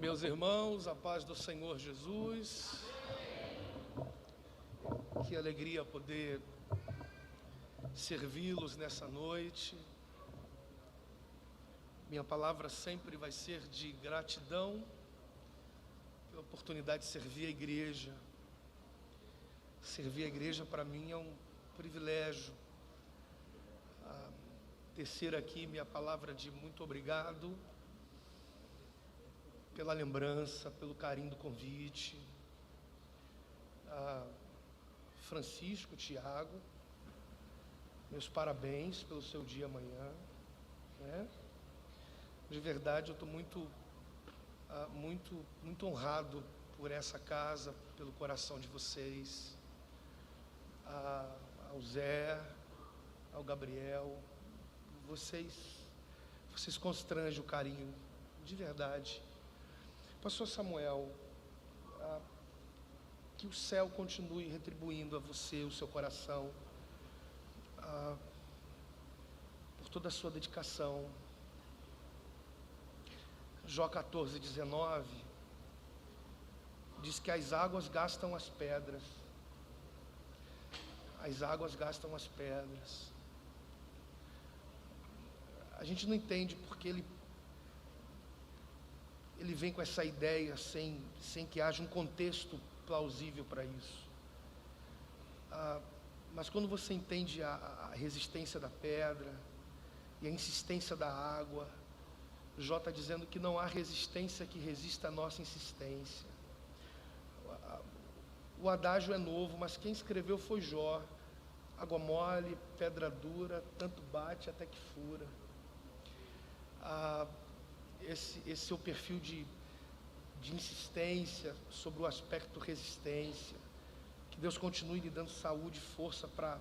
Meus irmãos, a paz do Senhor Jesus. Que alegria poder servi-los nessa noite. Minha palavra sempre vai ser de gratidão pela oportunidade de servir a igreja. Servir a igreja para mim é um privilégio. Tecer aqui minha palavra de muito obrigado pela lembrança, pelo carinho do convite. Francisco, Tiago, meus parabéns pelo seu dia amanhã, né? De verdade, eu estou muito honrado por essa casa, pelo coração de vocês, ao Zé, ao Gabriel. Vocês constrangem o carinho, de verdade. Pastor Samuel, que o céu continue retribuindo a você, o seu coração, por toda a sua dedicação. Jó 14:19 diz que as águas gastam as pedras. As águas gastam as pedras. A gente não entende porque ele vem com essa ideia sem que haja um contexto plausível para isso. Mas quando você entende a resistência da pedra e a insistência da água, Jó está dizendo que não há resistência que resista à nossa insistência. O adágio é novo, mas quem escreveu foi Jó. Água mole, pedra dura, tanto bate até que fura. Esse é o perfil de insistência sobre o aspecto resistência. Que Deus continue lhe dando saúde e força para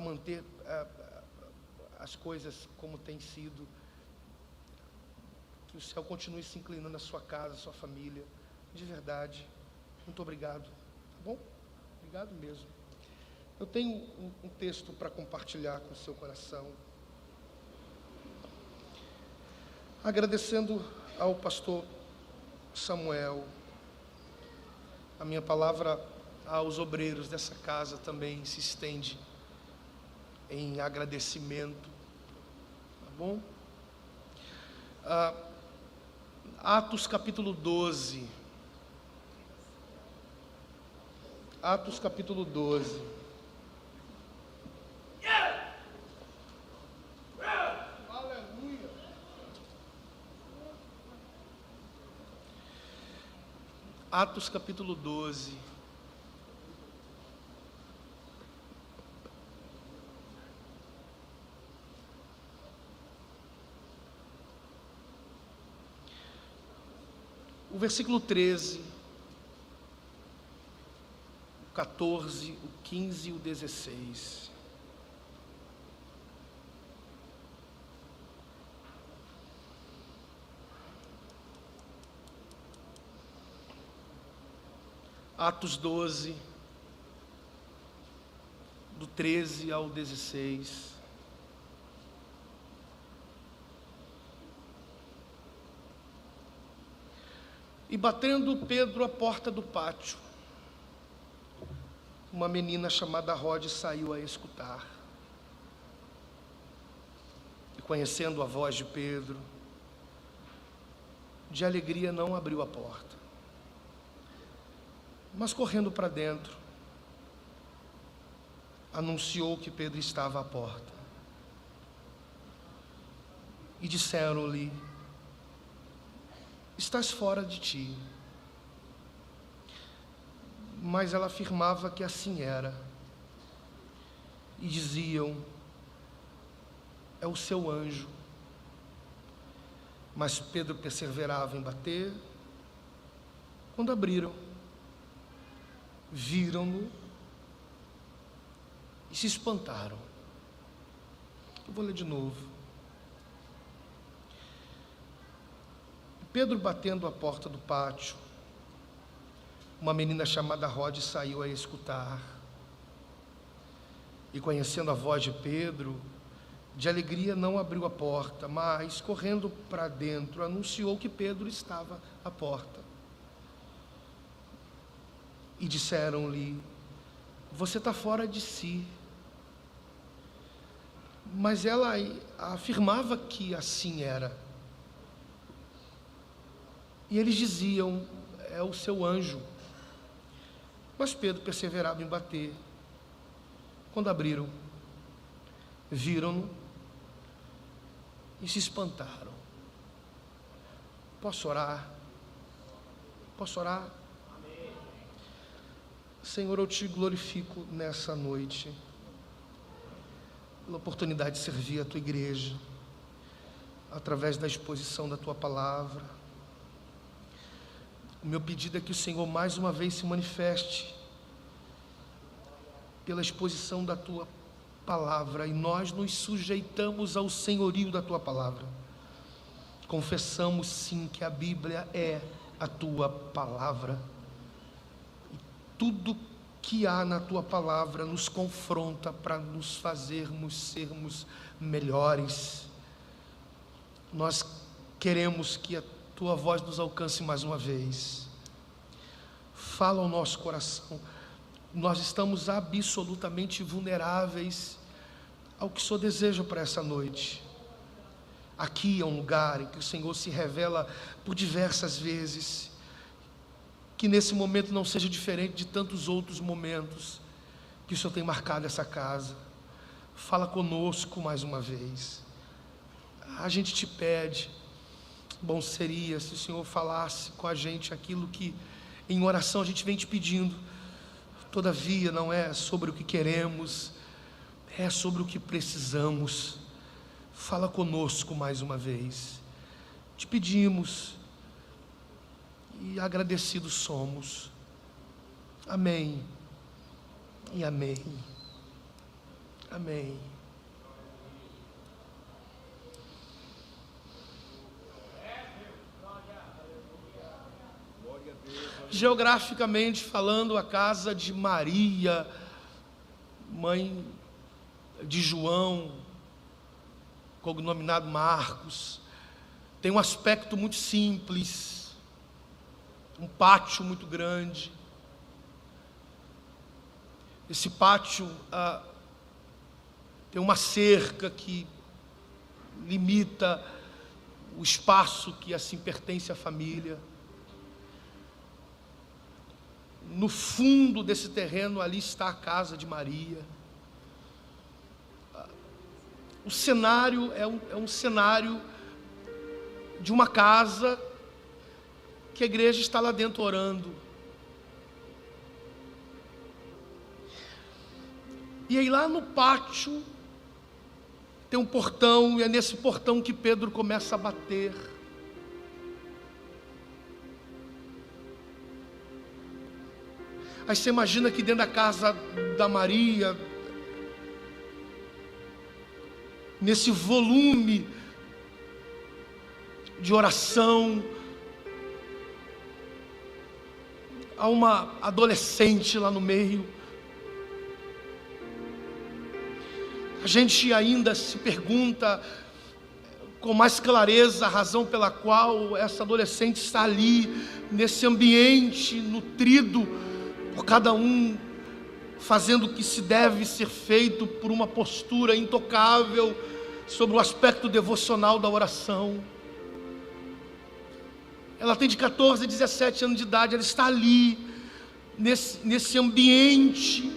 manter as coisas como tem sido. Que o céu continue se inclinando à sua casa, à sua família. De verdade, muito obrigado. Tá bom? Obrigado mesmo. Eu tenho um texto para compartilhar com o seu coração. Agradecendo ao pastor Samuel, a minha palavra aos obreiros dessa casa também se estende em agradecimento, tá bom? Atos capítulo 12. Atos capítulo 12. Atos capítulo 12. O versículo 13, o 14, o 15 e o 16. Atos 12, do 13 ao 16. E batendo Pedro à porta do pátio, uma menina chamada Rode saiu a escutar. E conhecendo a voz de Pedro, de alegria não abriu a porta. Mas correndo para dentro, anunciou que Pedro estava à porta. E disseram-lhe: estás fora de ti. Mas ela afirmava que assim era. E diziam: é o seu anjo. Mas Pedro perseverava em bater. Quando abriram, viram-no e se espantaram. Eu vou ler de novo. Pedro batendo à porta do pátio, uma menina chamada Rode saiu a escutar. E conhecendo a voz de Pedro, de alegria não abriu a porta, mas, correndo para dentro, anunciou que Pedro estava à porta. E disseram-lhe: você está fora de si. Mas ela afirmava que assim era. E eles diziam: é o seu anjo. Mas Pedro perseverava em bater. Quando abriram, viram-no e se espantaram. Posso orar? Posso orar? Amém. Senhor, eu te glorifico nessa noite, pela oportunidade de servir a tua igreja, através da exposição da tua palavra. O meu pedido é que o Senhor mais uma vez se manifeste pela exposição da tua palavra, e nós nos sujeitamos ao senhorio da tua palavra. Confessamos sim que a Bíblia é a tua palavra, e tudo que há na tua palavra nos confronta para nos fazermos sermos melhores. Nós queremos que a tua voz nos alcance mais uma vez. Fala ao nosso coração. Nós estamos absolutamente vulneráveis ao que o Senhor deseja para essa noite. Aqui é um lugar em que o Senhor se revela por diversas vezes. Que nesse momento não seja diferente de tantos outros momentos que o Senhor tem marcado essa casa. Fala conosco mais uma vez. A gente te pede, bom seria se o Senhor falasse com a gente aquilo que em oração a gente vem te pedindo. Todavia não é sobre o que queremos, é sobre o que precisamos. Fala conosco mais uma vez. Te pedimos e agradecidos somos. Amém e amém. Amém. Geograficamente falando, a casa de Maria, mãe de João, cognominado Marcos, tem um aspecto muito simples, um pátio muito grande. Esse pátio tem uma cerca que limita o espaço que assim pertence à família. No fundo desse terreno ali está a casa de Maria. O cenário é um cenário de uma casa que a igreja está lá dentro orando. E aí lá no pátio tem um portão, e é nesse portão que Pedro começa a bater. Aí você imagina que dentro da casa da Maria, nesse volume de oração, há uma adolescente lá no meio. A gente ainda se pergunta com mais clareza a razão pela qual essa adolescente está ali, nesse ambiente nutrido por cada um, fazendo o que se deve ser feito por uma postura intocável sobre o aspecto devocional da oração. Ela tem de 14 a 17 anos de idade, ela está ali, nesse ambiente,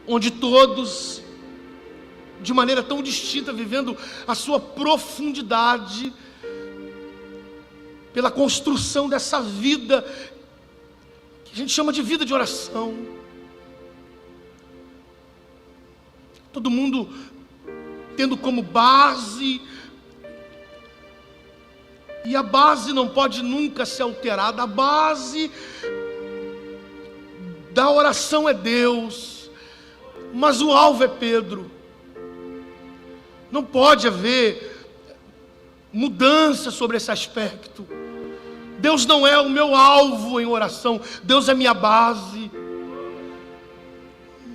onde todos, de maneira tão distinta, vivendo a sua profundidade, pela construção dessa vida, que a gente chama de vida de oração. Todo mundo tendo como base, e a base não pode nunca ser alterada, a base da oração é Deus, mas o alvo é Pedro. Não pode haver mudança sobre esse aspecto. Deus não é o meu alvo em oração, Deus é minha base.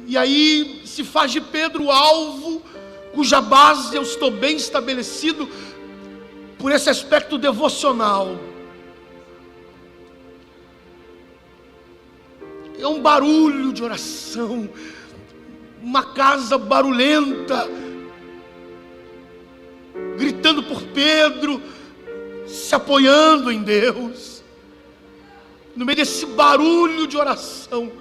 E aí se faz de Pedro o alvo, cuja base eu estou bem estabelecido por esse aspecto devocional. É um barulho de oração, uma casa barulhenta, gritando por Pedro, se apoiando em Deus. No meio desse barulho de oração,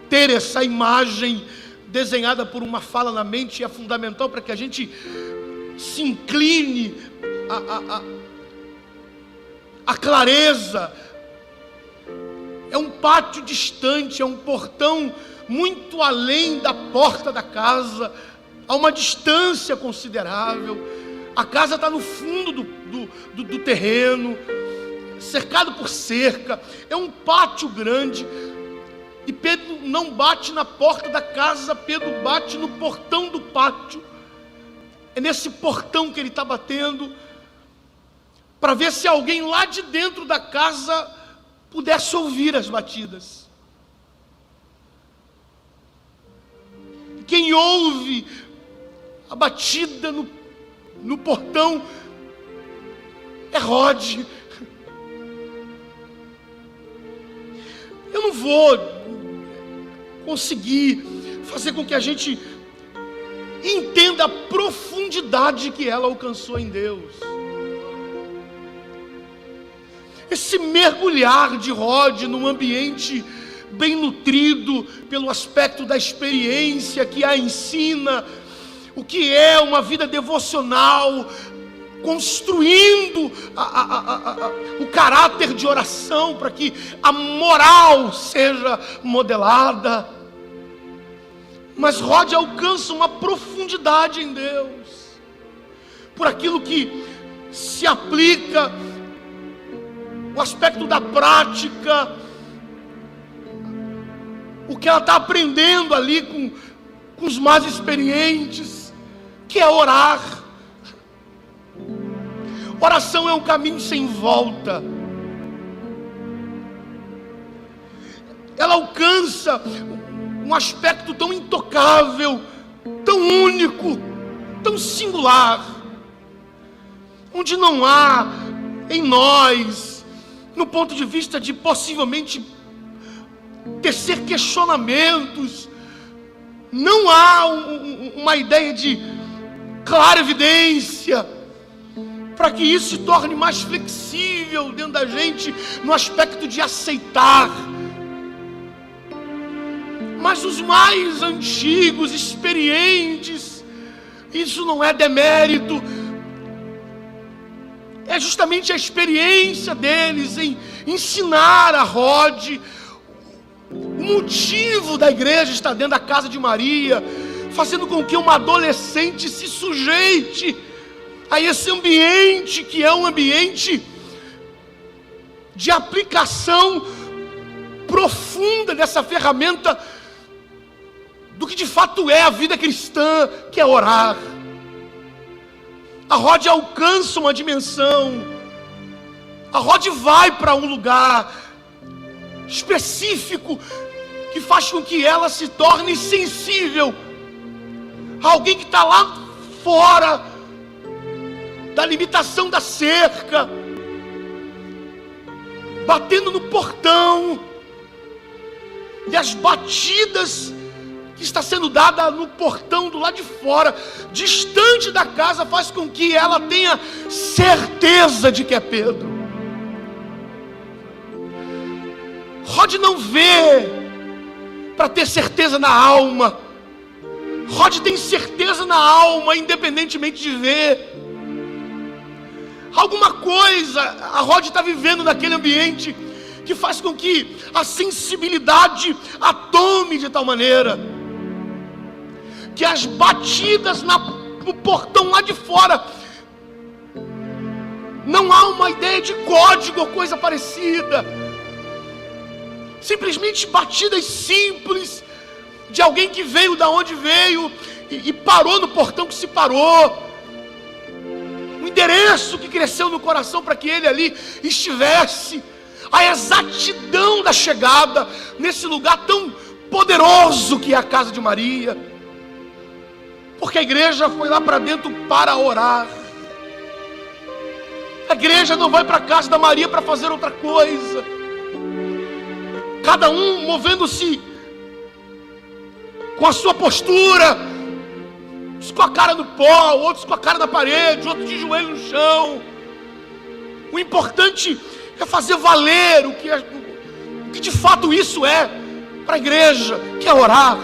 ter essa imagem desenhada por uma fala na mente é fundamental para que a gente se incline a clareza. É um pátio distante, é um portão muito além da porta da casa, a uma distância considerável. A casa está no fundo do terreno, cercado por cerca, é um pátio grande. E Pedro não bate na porta da casa, Pedro bate no portão do pátio. É nesse portão que ele está batendo, para ver se alguém lá de dentro da casa pudesse ouvir as batidas. Quem ouve a batida no portão é Rod. Eu não vou conseguir fazer com que a gente entenda a profundidade que ela alcançou em Deus. Esse mergulhar de Rod num ambiente bem nutrido pelo aspecto da experiência que a ensina, o que é uma vida devocional, construindo o caráter de oração para que a moral seja modelada. Mas Rod alcança uma profundidade em Deus, por aquilo que se aplica, o aspecto da prática, o que ela está aprendendo ali com os mais experientes, que é orar. Oração é um caminho sem volta. Ela alcança um aspecto tão intocável, tão único, tão singular, onde não há em nós, no ponto de vista de possivelmente tecer questionamentos, não há uma ideia de clara evidência, para que isso se torne mais flexível dentro da gente, no aspecto de aceitar. Mas os mais antigos, experientes, isso não é demérito, é justamente a experiência deles em ensinar a Rod o motivo da igreja estar dentro da casa de Maria, fazendo com que uma adolescente se sujeite a esse ambiente que é um ambiente de aplicação profunda dessa ferramenta do que de fato é a vida cristã, que é orar. A Rod alcança uma dimensão, a Rod vai para um lugar específico que faz com que ela se torne sensível a alguém que está lá fora da limitação da cerca, batendo no portão, e as batidas que está sendo dada no portão do lado de fora, distante da casa, faz com que ela tenha certeza de que é Pedro. Rod não vê para ter certeza na alma, Rod tem certeza na alma, independentemente de ver. Alguma coisa a Rod está vivendo naquele ambiente que faz com que a sensibilidade a tome de tal maneira que as batidas no portão lá de fora, não há uma ideia de código ou coisa parecida, simplesmente batidas simples de alguém que veio da onde veio e parou no portão que se parou, um endereço que cresceu no coração para que ele ali estivesse. a exatidão da chegada nesse lugar tão poderoso que é a casa de Maria, porque a igreja foi lá para dentro para orar. A igreja não vai para a casa da Maria para fazer outra coisa. Cada um movendo-se com a sua postura, uns com a cara no pó, outros com a cara na parede, outros de joelho no chão. O importante é fazer valer o que de fato isso é para a igreja, que é orar.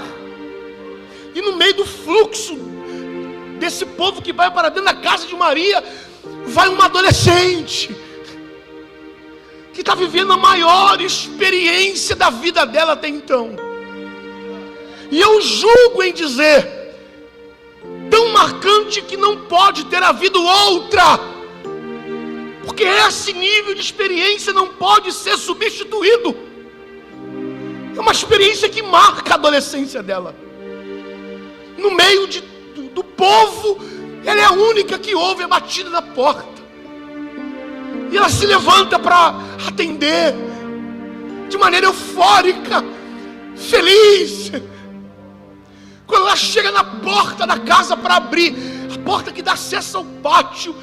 E no meio do fluxo desse povo que vai para dentro da casa de Maria, vai uma adolescente que está vivendo a maior experiência da vida dela até então. E eu julgo em dizer, tão marcante que não pode ter havido outra, porque esse nível de experiência não pode ser substituído. É uma experiência que marca a adolescência dela. No meio do povo, ela é a única que ouve a batida da porta. E ela se levanta para atender, de maneira eufórica, feliz. Quando ela chega na porta da casa para abrir, a porta que dá acesso ao pátio,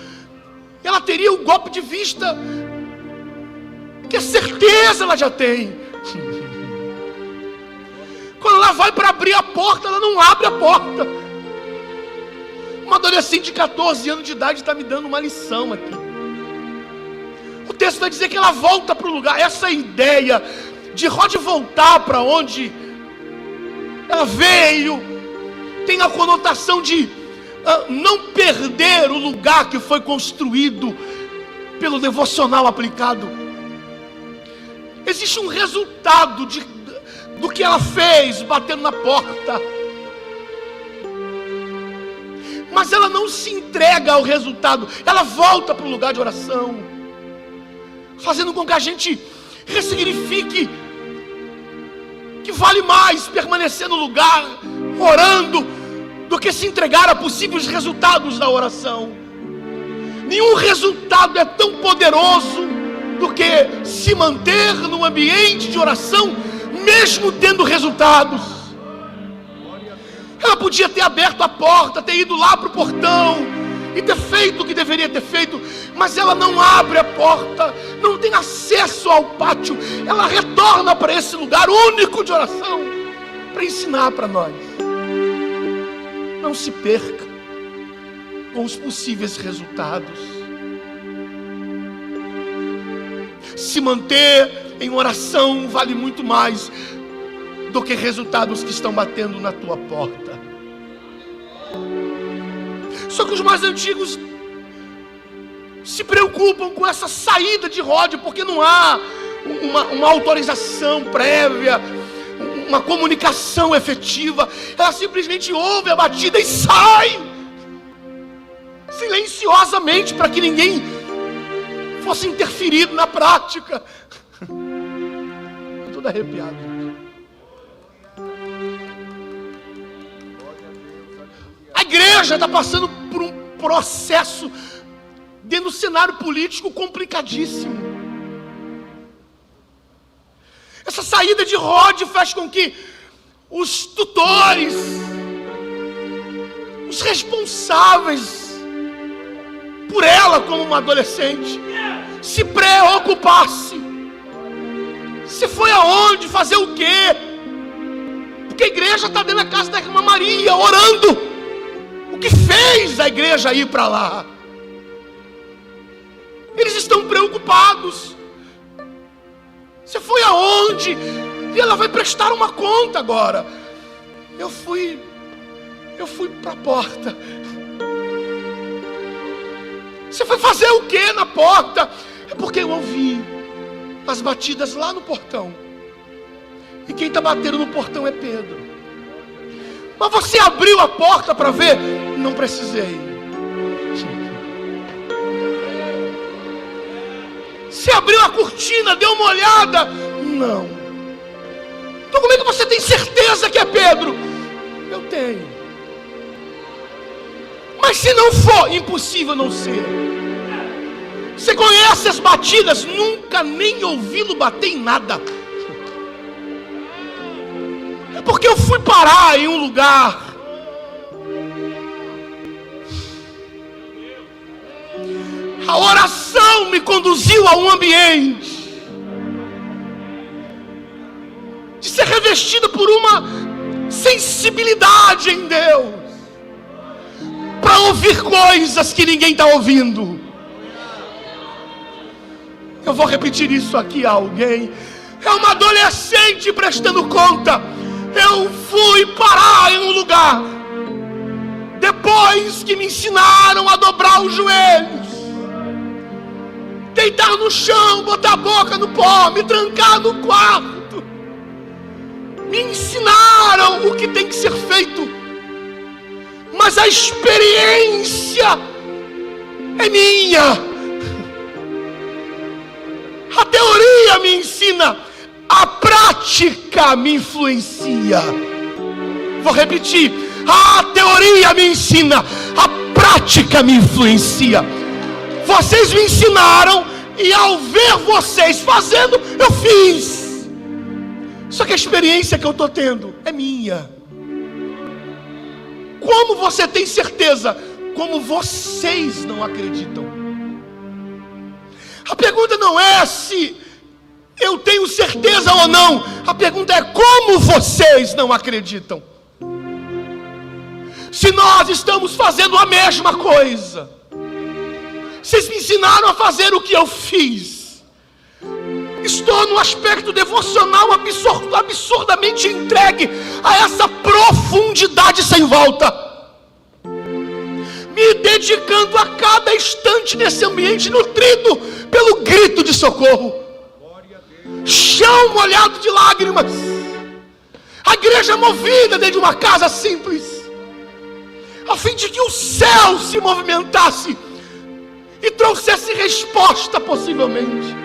ela teria um golpe de vista, que é certeza ela já tem. Quando ela vai para abrir a porta, ela não abre a porta. Uma adolescente de 14 anos de idade está me dando uma lição aqui. O texto vai dizer que ela volta para o lugar. Essa ideia de Rode voltar para onde ela veio tem a conotação de não perder o lugar que foi construído pelo devocional aplicado. Existe um resultado do que ela fez batendo na porta, mas ela não se entrega ao resultado. Ela volta para o lugar de oração, fazendo com que a gente ressignifique que vale mais permanecer no lugar orando do que se entregar a possíveis resultados da oração. Nenhum resultado é tão poderoso do que se manter num ambiente de oração, mesmo tendo resultados. Ela podia ter aberto a porta, ter ido lá para o portão e ter feito o que deveria ter feito, mas ela não abre a porta, não tem acesso ao pátio. Ela retorna para esse lugar único de oração para ensinar para nós: não se perca com os possíveis resultados. Se manter em oração vale muito mais do que resultados que estão batendo na tua porta. Só que os mais antigos se preocupam com essa saída de Rode, porque não há uma autorização prévia, uma comunicação efetiva. Ela simplesmente ouve a batida e sai silenciosamente, para que ninguém fosse interferido na prática. Estou todo arrepiado. A igreja está passando por um processo dentro do cenário político complicadíssimo. Essa saída de Rode faz com que os tutores, os responsáveis por ela como uma adolescente, se preocupasse. Se foi aonde, fazer o quê? Porque a igreja está dentro da casa da irmã Maria, orando. O que fez a igreja ir para lá? Eles estão preocupados. Você foi aonde? E ela vai prestar uma conta agora. Eu fui para a porta. Você foi fazer o que na porta? É porque eu ouvi as batidas lá no portão. E quem está batendo no portão é Pedro. Mas você abriu a porta para ver? Não precisei. Você abriu a cortina, deu uma olhada? Não. Então como é que você tem certeza que é Pedro? Eu tenho. Mas se não for, impossível não ser. Você conhece as batidas? Nunca nem ouvi-lo bater em nada. É porque eu fui parar em um lugar. A oração me conduziu a um ambiente de ser revestido por uma sensibilidade em Deus, para ouvir coisas que ninguém está ouvindo. Eu vou repetir isso aqui a alguém. É uma adolescente prestando conta. Eu fui parar em um lugar depois que me ensinaram a dobrar os joelhos, deitar no chão, botar a boca no pó, me trancar no quarto. Me ensinaram o que tem que ser feito, mas a experiência é minha. A teoria me ensina, a prática me influencia. Vou repetir: a teoria me ensina, a prática me influencia. Vocês me ensinaram e ao ver vocês fazendo, eu fiz. Só que a experiência que eu estou tendo é minha. Como você tem certeza? Como vocês não acreditam. A pergunta não é se eu tenho certeza ou não. A pergunta é como vocês não acreditam. Se nós estamos fazendo a mesma coisa, vocês me ensinaram a fazer o que eu fiz. Estou no aspecto devocional absurdamente entregue a essa profundidade sem volta, me dedicando a cada instante nesse ambiente, nutrido pelo grito de socorro, chão molhado de lágrimas, a igreja movida dentro de uma casa simples, a fim de que o céu se movimentasse e trouxesse resposta possivelmente.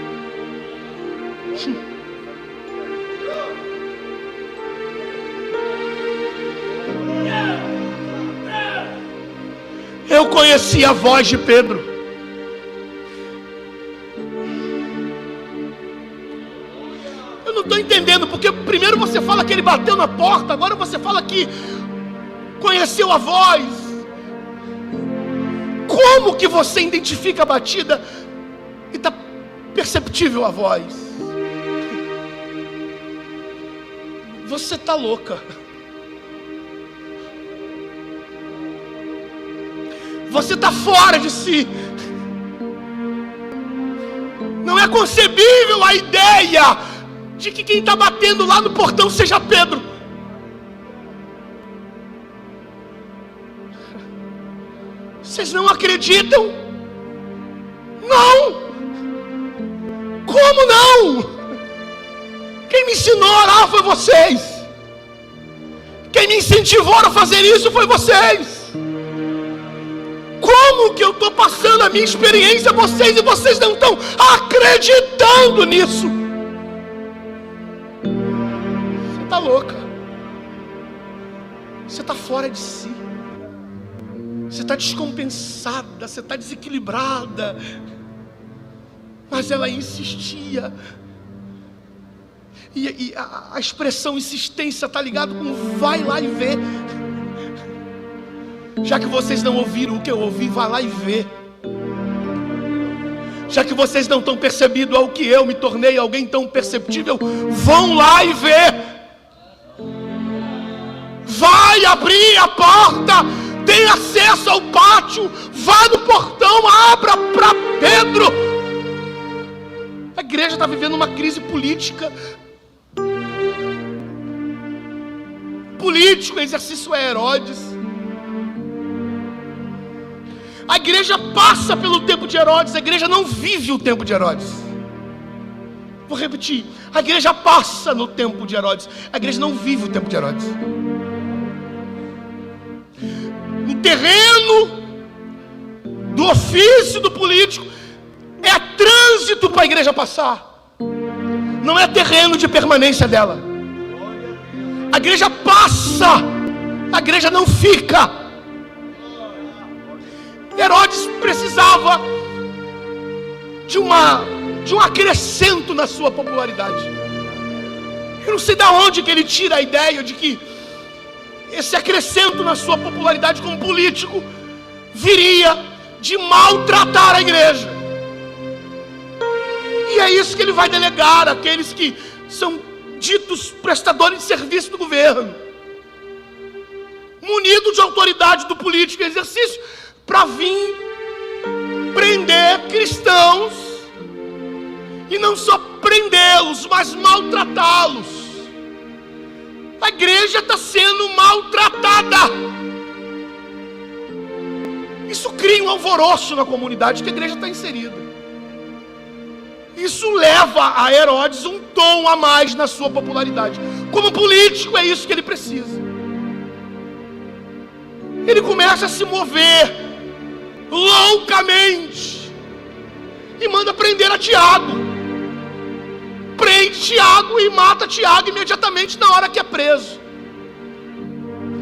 Eu conheci a voz de Pedro. Eu não estou entendendo, porque primeiro você fala que ele bateu na porta, agora você fala que conheceu a voz. Como que você identifica a batida e está perceptível a voz? Você está louca. Você está fora de si. Não é concebível a ideia de que quem está batendo lá no portão seja Pedro. Vocês não acreditam? Não. Como não? Quem me ensinou a orar foi vocês. Quem me incentivou a fazer isso foi vocês. Como que eu estou passando a minha experiência a vocês e vocês não estão acreditando nisso? Você está louca. Você está fora de si. Você está descompensada, você está desequilibrada. Mas ela insistia. E a expressão insistência está ligado com vai lá e vê. Já que vocês não ouviram o que eu ouvi, vai lá e vê. Já que vocês não estão percebidos ao que eu me tornei alguém tão perceptível, vão lá e vê. Vai abrir a porta, tem acesso ao pátio, vá no portão, abra para Pedro. A igreja está vivendo uma crise política. Político, exercício é Herodes. A igreja passa pelo tempo de Herodes, a igreja não vive o tempo de Herodes. Vou repetir, a igreja passa no tempo de Herodes, a igreja não vive o tempo de Herodes. No terreno do ofício do político, é trânsito para a igreja passar, não é terreno de permanência dela. A igreja passa, a igreja não fica. Herodes precisava de um acrescento na sua popularidade. Eu não sei de onde que ele tira a ideia de que esse acrescento na sua popularidade como político viria de maltratar a igreja. E é isso que ele vai delegar àqueles que são ditos prestadores de serviço do governo, munido de autoridade do político em exercício, para vir prender cristãos, e não só prendê-los, mas maltratá-los. A igreja está sendo maltratada. Isso cria um alvoroço na comunidade que a igreja está inserida. Isso leva a Herodes um tom a mais na sua popularidade. Como político, é isso que ele precisa. Ele começa a se mover loucamente e manda prender a Tiago. Prende Tiago e mata Tiago imediatamente na hora que é preso.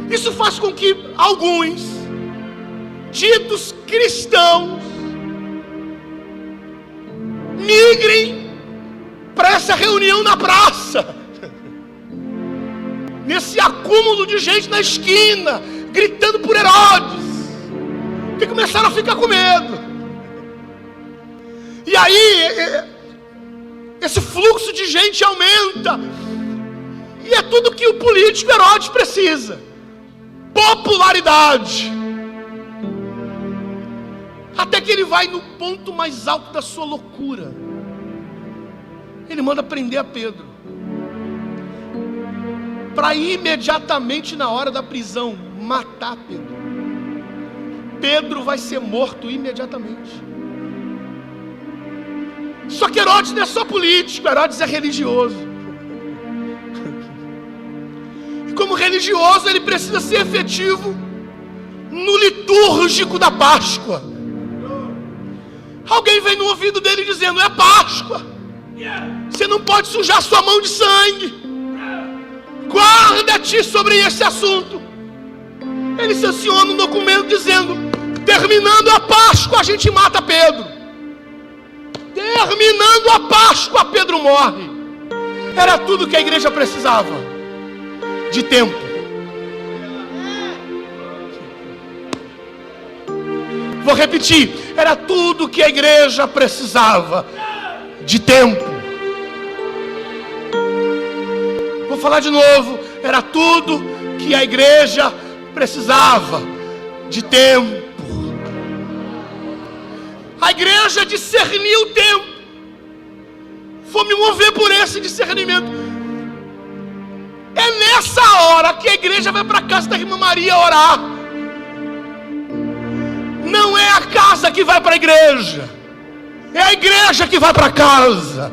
Isso faz com que alguns ditos cristãos migrem para essa reunião na praça, nesse acúmulo de gente na esquina, gritando por Herodes, que começaram a ficar com medo. E aí esse fluxo de gente aumenta, e é tudo que o político Herodes precisa: popularidade. Até que ele vai no ponto mais alto da sua loucura. Ele manda prender a Pedro, para imediatamente na hora da prisão matar Pedro. Pedro vai ser morto imediatamente. Só que Herodes não é só político, Herodes é religioso. E como religioso, ele precisa ser efetivo no litúrgico da Páscoa. Alguém vem no ouvido dele dizendo: é Páscoa, você não pode sujar sua mão de sangue, guarda-te sobre esse assunto. Ele sanciona um documento dizendo: terminando a Páscoa a gente mata Pedro. Terminando a Páscoa, Pedro morre. Era tudo que a igreja precisava de tempo. Vou repetir: era tudo que a igreja precisava de tempo. Vou falar de novo: era tudo que a igreja precisava de tempo. A igreja discerniu o tempo. Vou me mover por esse discernimento. É nessa hora que a igreja vai para a casa da irmã Maria orar. Não é a casa que vai para a igreja, é a igreja que vai para casa.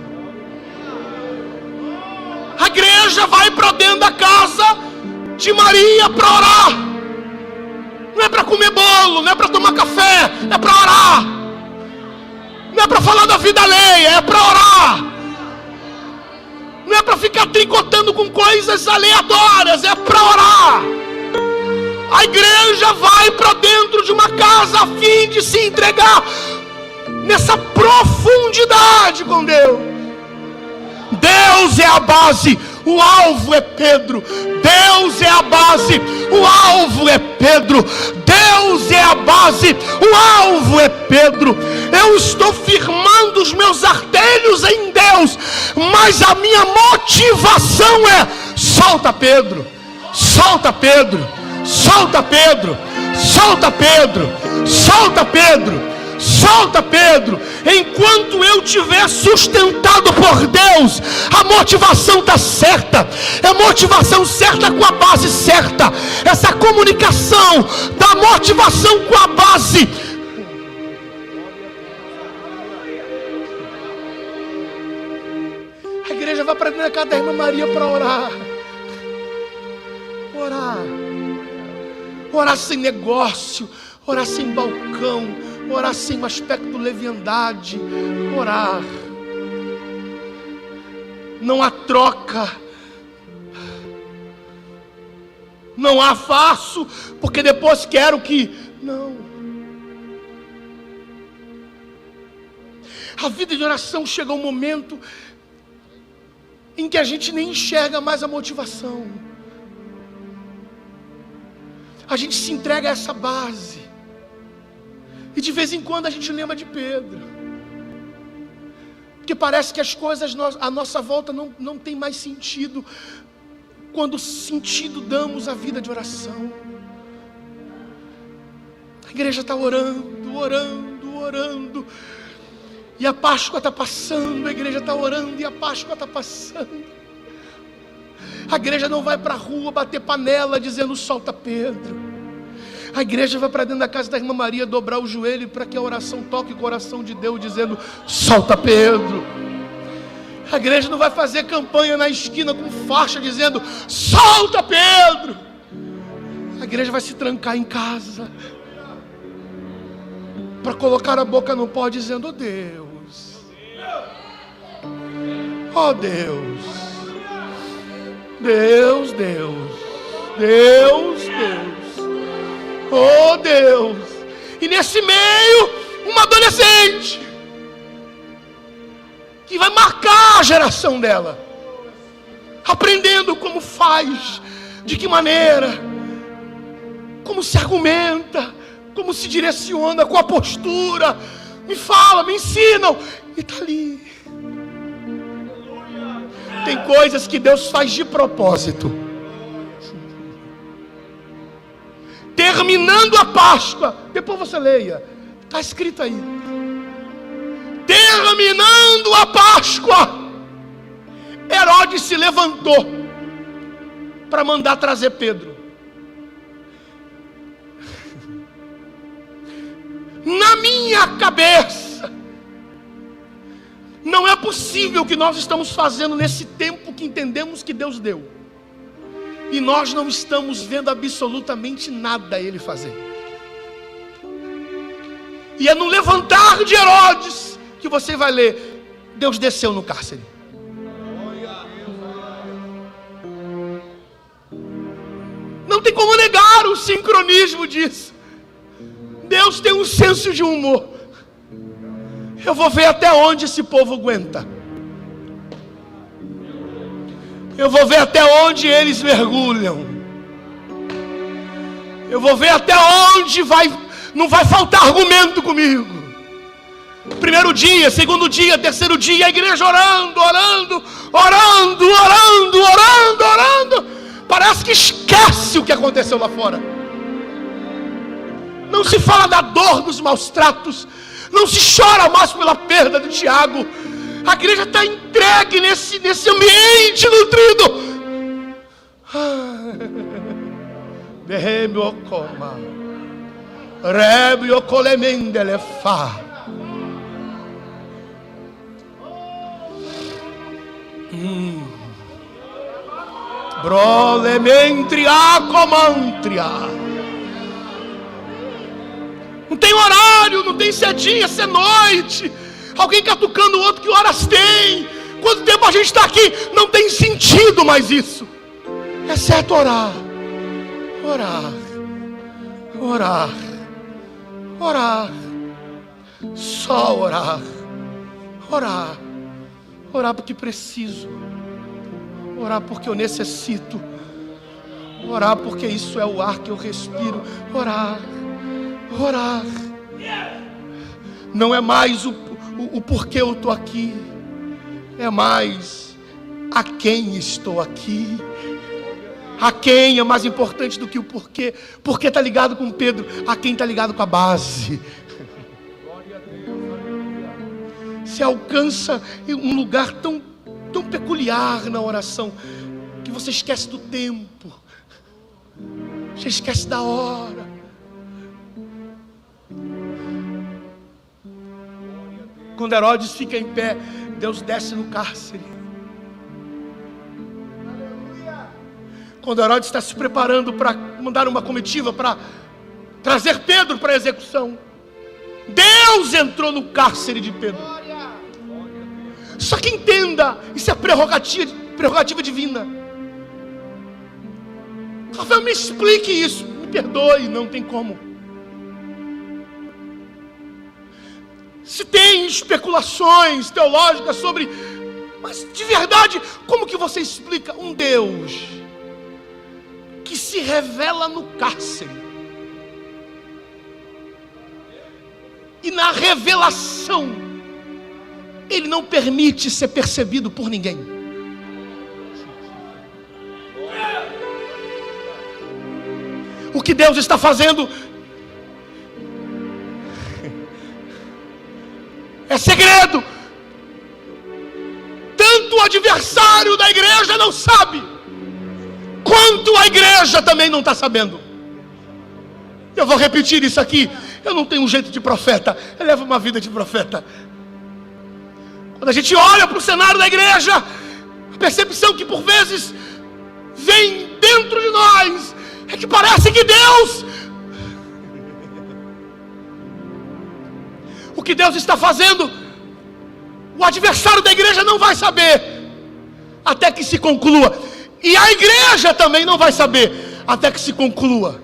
A igreja vai para dentro da casa de Maria para orar. Não é para comer bolo, não é para tomar café, é para orar. Não é para falar da vida alheia, é para orar. Não é para ficar tricotando com coisas aleatórias, é para orar. A igreja vai para dentro de uma casa a fim de se entregar nessa profundidade com Deus. Deus é a base, o alvo é Pedro. Deus é a base, o alvo é Pedro. Deus é a base, o alvo é Pedro. Eu estou firmando os meus artelhos em Deus, mas a minha motivação é: solta Pedro, solta Pedro, solta Pedro, solta Pedro, solta Pedro. Solta Pedro. Enquanto eu estiver sustentado por Deus, a motivação está certa. É a motivação certa com a base certa. Essa comunicação da motivação com a base. A igreja vai para dentro da casa da irmã Maria para orar. Orar. Orar sem negócio. Orar sem balcão. Orar sem um aspecto leviandade. Orar. Não há troca. Não há faço, porque depois quero que... Não. A vida de oração chega um momento em que a gente nem enxerga mais a motivação. A gente se entrega a essa base. E de vez em quando a gente lembra de Pedro. Porque parece que as coisas à nossa volta não tem mais sentido. Quando sentido damos à vida de oração. A igreja está orando, orando, orando. E a Páscoa está passando, a igreja está orando e a Páscoa está passando. A igreja não vai para a rua bater panela dizendo solta Pedro. A igreja vai para dentro da casa da irmã Maria dobrar o joelho para que a oração toque o coração de Deus dizendo solta Pedro. A igreja não vai fazer campanha na esquina com faixa dizendo solta Pedro. A igreja vai se trancar em casa para colocar a boca no pó dizendo: oh Deus, oh Deus, Deus, Deus, Deus, Deus, oh Deus. E nesse meio, uma adolescente que vai marcar a geração dela, aprendendo como faz, de que maneira, como se argumenta, como se direciona com a postura. Me fala, me ensinam. E está ali. Tem coisas que Deus faz de propósito. Terminando a Páscoa, depois você leia, está escrito aí. Terminando a Páscoa, Herodes se levantou para mandar trazer Pedro. Na minha cabeça, não é possível o que nós estamos fazendo nesse tempo que entendemos que Deus deu, e nós não estamos vendo absolutamente nada Ele fazer. E é no levantar de Herodes que você vai ler: Deus desceu no cárcere. Não tem como negar o sincronismo disso. Deus tem um senso de humor. Eu vou ver até onde esse povo aguenta. Eu vou ver até onde eles mergulham. Eu vou ver até onde não vai faltar argumento comigo. Primeiro dia, segundo dia, terceiro dia, a igreja orando, orando, orando, orando, orando, orando. Parece que esquece o que aconteceu lá fora. Não se fala da dor dos maus tratos. Não se chora mais pela perda de Tiago. A igreja está entregue nesse ambiente nutrido. Não tem horário, não tem se é dia, se é noite. Alguém catucando o outro, que horas tem? Quanto tempo a gente está aqui? Não tem sentido mais isso. Exceto orar. Orar. Orar. Orar. Só orar. Orar. Orar porque preciso. Orar porque eu necessito. Orar porque isso é o ar que eu respiro. Orar. Orar. Não é mais o porquê eu estou aqui. É mais a quem estou aqui. A quem é mais importante do que o porquê. Porquê está ligado com Pedro. A quem está ligado com a base. Você alcança um lugar tão peculiar na oração, que você esquece do tempo. Você esquece da hora. Quando Herodes fica em pé, Deus desce no cárcere. Quando Herodes está se preparando para mandar uma comitiva para trazer Pedro para a execução, Deus entrou no cárcere de Pedro. Só que entenda, isso é prerrogativa divina. Rafael, me explique isso. Me perdoe, não tem como. se tem especulações teológicas sobre, mas de verdade, como que você explica um Deus que se revela no cárcere e na revelação Ele não permite ser percebido por ninguém? O que Deus está fazendo é segredo. Tanto o adversário da igreja não sabe, quanto a igreja também não está sabendo. Eu vou repetir isso aqui. Eu não tenho um jeito de profeta, eu levo uma vida de profeta. Quando a gente olha para o cenário da igreja, a percepção que por vezes vem dentro de nós é que parece que Deus, o que Deus está fazendo, o adversário da igreja não vai saber até que se conclua, e a igreja também não vai saber até que se conclua.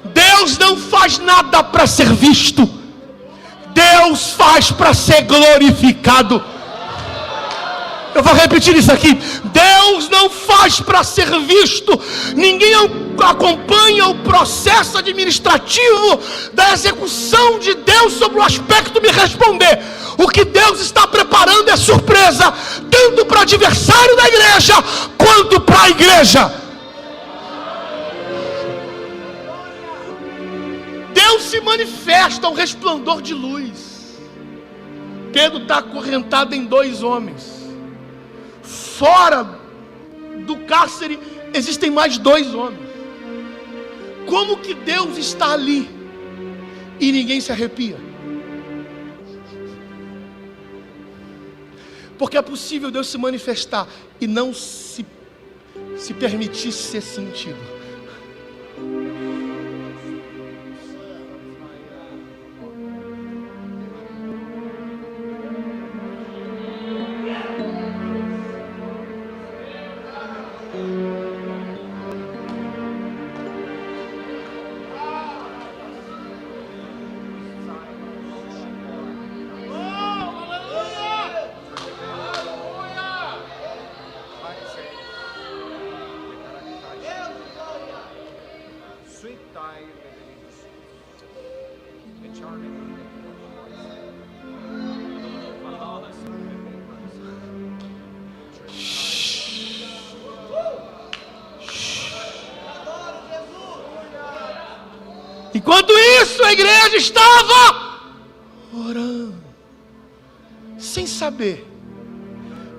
Deus não faz nada para ser visto, Deus faz para ser glorificado. Eu vou repetir isso aqui. Deus não faz para ser visto. Ninguém acompanha o processo administrativo da execução de Deus sobre o aspecto me responder. O que Deus está preparando é surpresa, tanto para o adversário da igreja, quanto para a igreja. Deus se manifesta um resplandor de luz. Pedro está acorrentado em 2 homens. Fora do cárcere existem mais 2 homens. Como que Deus está ali e ninguém se arrepia? Porque é possível Deus se manifestar e não se permitir ser sentido. Enquanto isso, a igreja estava orando, sem saber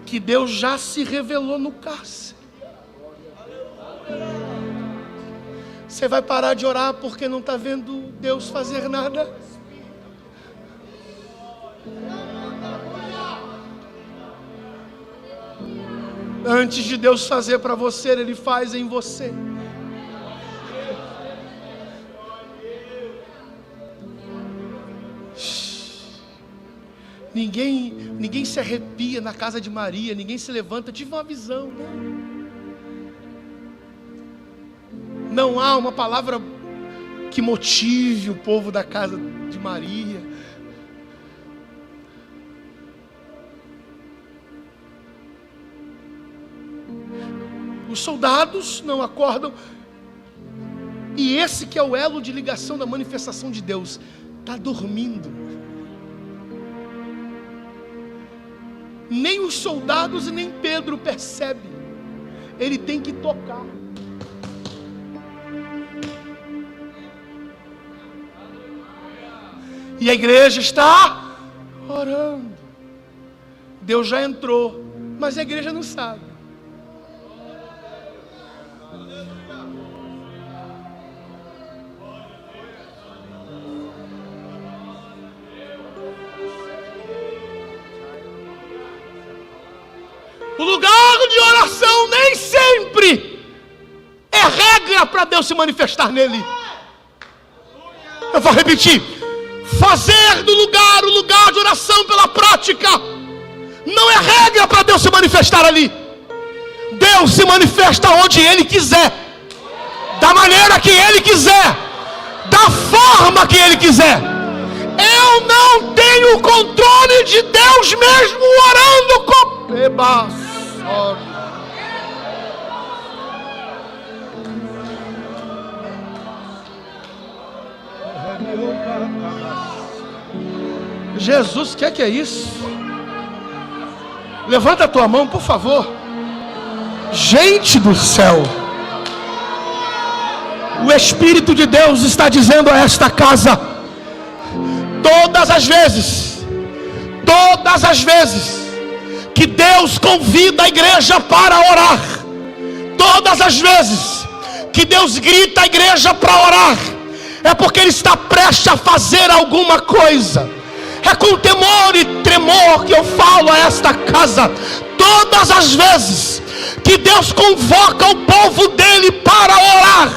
que Deus já se revelou no cárcere. Você vai parar de orar porque não está vendo Deus fazer nada? Antes de Deus fazer para você, Ele faz em você. Ninguém se arrepia na casa de Maria, ninguém se levanta, tive uma visão, não há uma palavra que motive o povo da casa de Maria. Os soldados não acordam, e esse que é o elo de ligação da manifestação de Deus, está dormindo. Nem os soldados e nem Pedro percebem. Ele tem que tocar. E a igreja está orando. Deus já entrou, mas a igreja não sabe. O lugar de oração nem sempre é regra para Deus se manifestar nele. Eu vou repetir. Fazer do lugar o lugar de oração pela prática não é regra para Deus se manifestar ali. Deus se manifesta onde Ele quiser, da maneira que Ele quiser, da forma que Ele quiser. Eu não tenho o controle de Deus mesmo orando com... Jesus, o que é isso? Levanta a tua mão, por favor. Gente do céu, o Espírito de Deus está dizendo a esta casa: todas as vezes que Deus convida a igreja para orar, todas as vezes que Deus grita a igreja para orar, é porque Ele está prestes a fazer alguma coisa. É com temor e tremor que eu falo a esta casa. Todas as vezes que Deus convoca o povo dele para orar,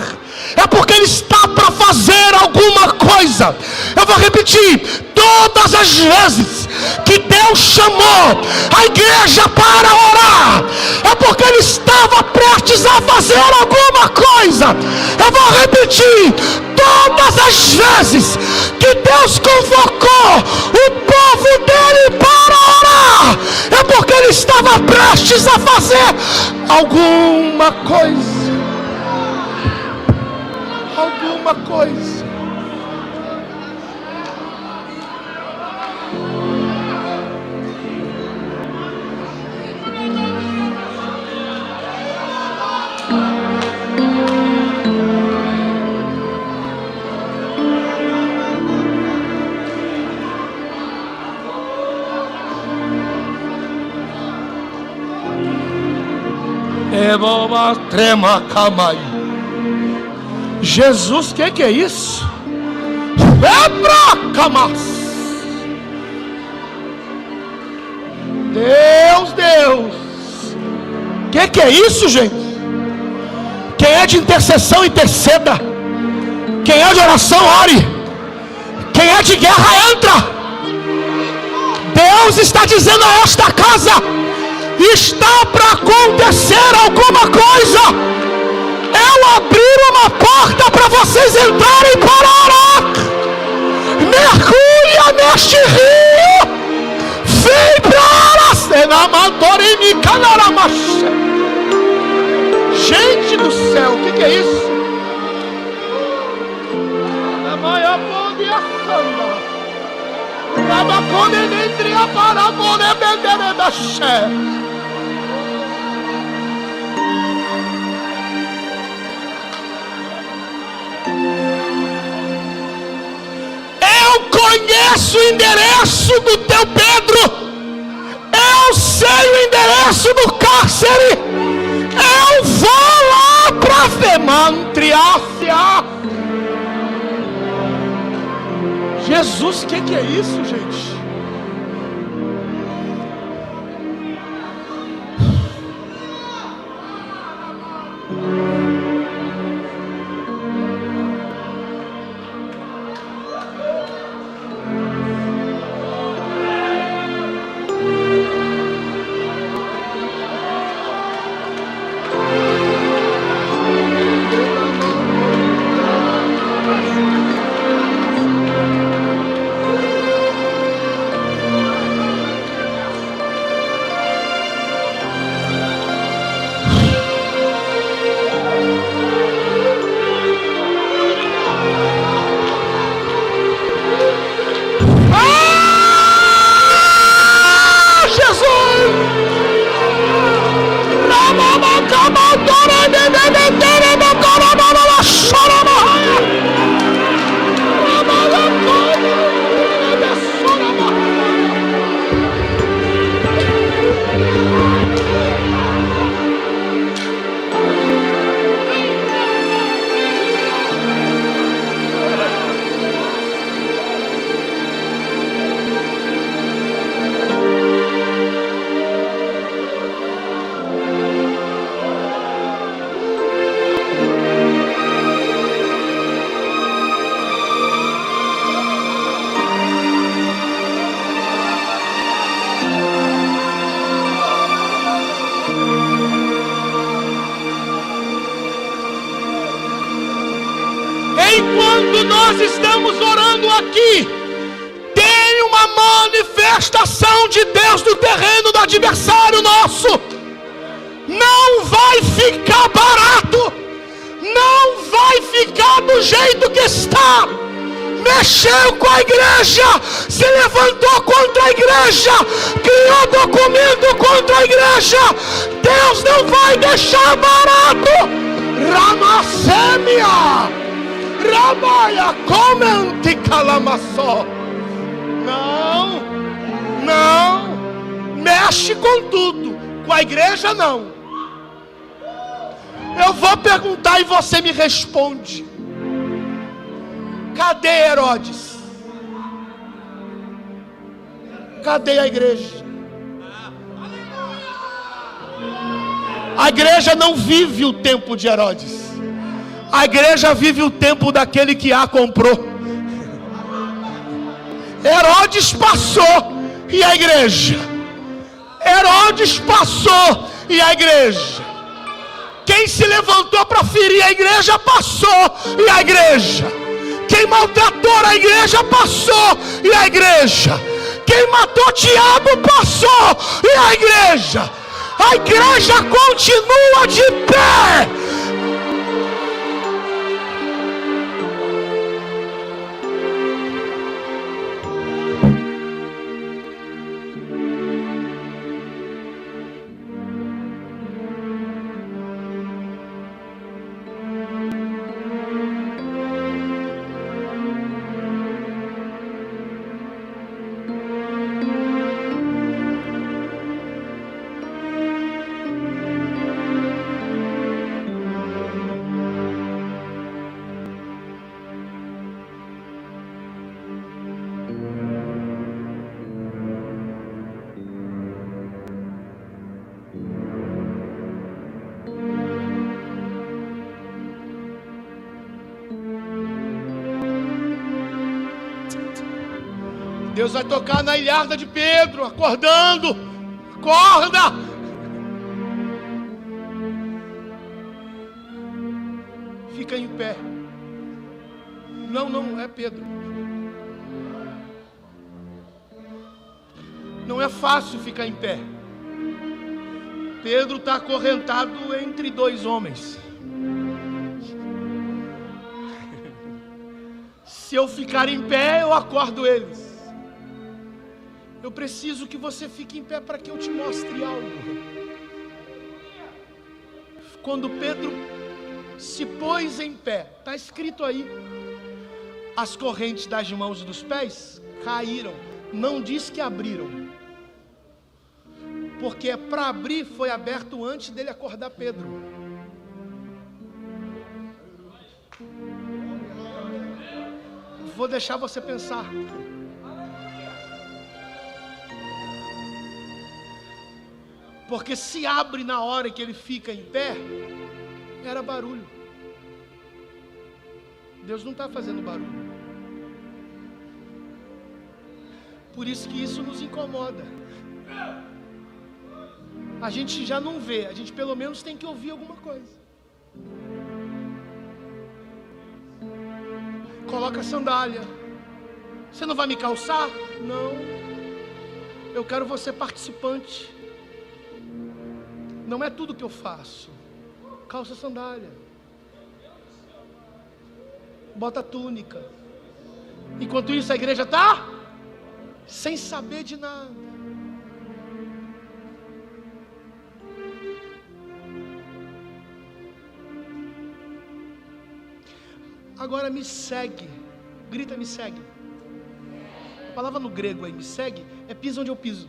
é porque Ele está para fazer alguma coisa. Eu vou repetir: todas as vezes que Deus chamou a igreja para orar, é porque Ele estava prestes a fazer alguma coisa. Eu vou repetir: todas as vezes que Deus convocou o povo dele para orar, é porque Ele estava prestes a fazer alguma coisa. Alguma coisa. Trema camai. Jesus, o que é isso? Deus, o que é isso, gente? Quem é de intercessão, interceda. Quem é de oração, ore. Quem é de guerra, entra. Deus está dizendo a esta casa: está para acontecer alguma coisa. Eu abrir uma porta para vocês entrarem para orar. Mergulha neste rio. Vem para orar. Gente do céu, o que é isso? Eu conheço o endereço do teu Pedro. Eu sei o endereço do cárcere. Eu vou lá para Femantriácia. Jesus, o que é isso, gente? Enquanto nós estamos orando aqui, manifestação de Deus no terreno do adversário nosso não vai ficar barato, não vai ficar do jeito que está. Mexeu com a igreja, se levantou contra a igreja, criou documento contra a igreja. Deus não vai deixar barato. Ramacemia, Rabaia, comente calamassó. Não, mexe com tudo, com a igreja não. Eu vou perguntar e você me responde. Cadê Herodes? Cadê a igreja? A igreja não vive o tempo de Herodes. A igreja vive o tempo daquele que a comprou. Herodes passou e a igreja. Herodes passou e a igreja. Quem se levantou para ferir a igreja passou e a igreja. Quem maltratou a igreja passou e a igreja. Quem matou Tiago passou e a igreja. A igreja continua de pé. Deus vai tocar na ilharda de Pedro, acordando. Acorda! Fica em pé. Não é Pedro. Não é fácil ficar em pé. Pedro está acorrentado entre dois homens. Se eu ficar em pé, eu acordo eles. Eu preciso que você fique em pé para que eu te mostre algo. Quando Pedro se pôs em pé, está escrito aí, as correntes das mãos e dos pés caíram. Não diz que abriram, porque para abrir foi aberto antes dele acordar Pedro. Vou deixar você pensar. Porque se abre na hora que ele fica em pé, era barulho. Deus não está fazendo barulho. Por isso que isso nos incomoda. A gente já não vê, a gente pelo menos tem que ouvir alguma coisa. Coloca a sandália. Você não vai me calçar? Não. Eu quero você participante. Não é tudo que eu faço. Calça a sandália. Bota a túnica. Enquanto isso a igreja está sem saber de nada. Agora me segue. Grita, me segue. A palavra no grego aí, me segue, é pisa onde eu piso.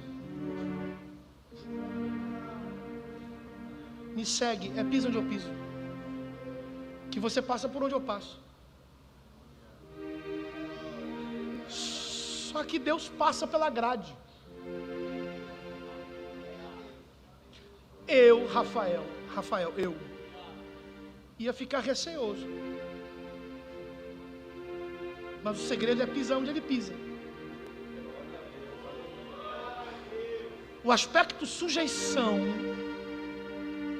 Me segue, é pisa onde eu piso. Que você passa por onde eu passo. Só que Deus passa pela grade. Eu, Rafael, eu ia ficar receoso. Mas o segredo é pisar onde ele pisa. O aspecto sujeição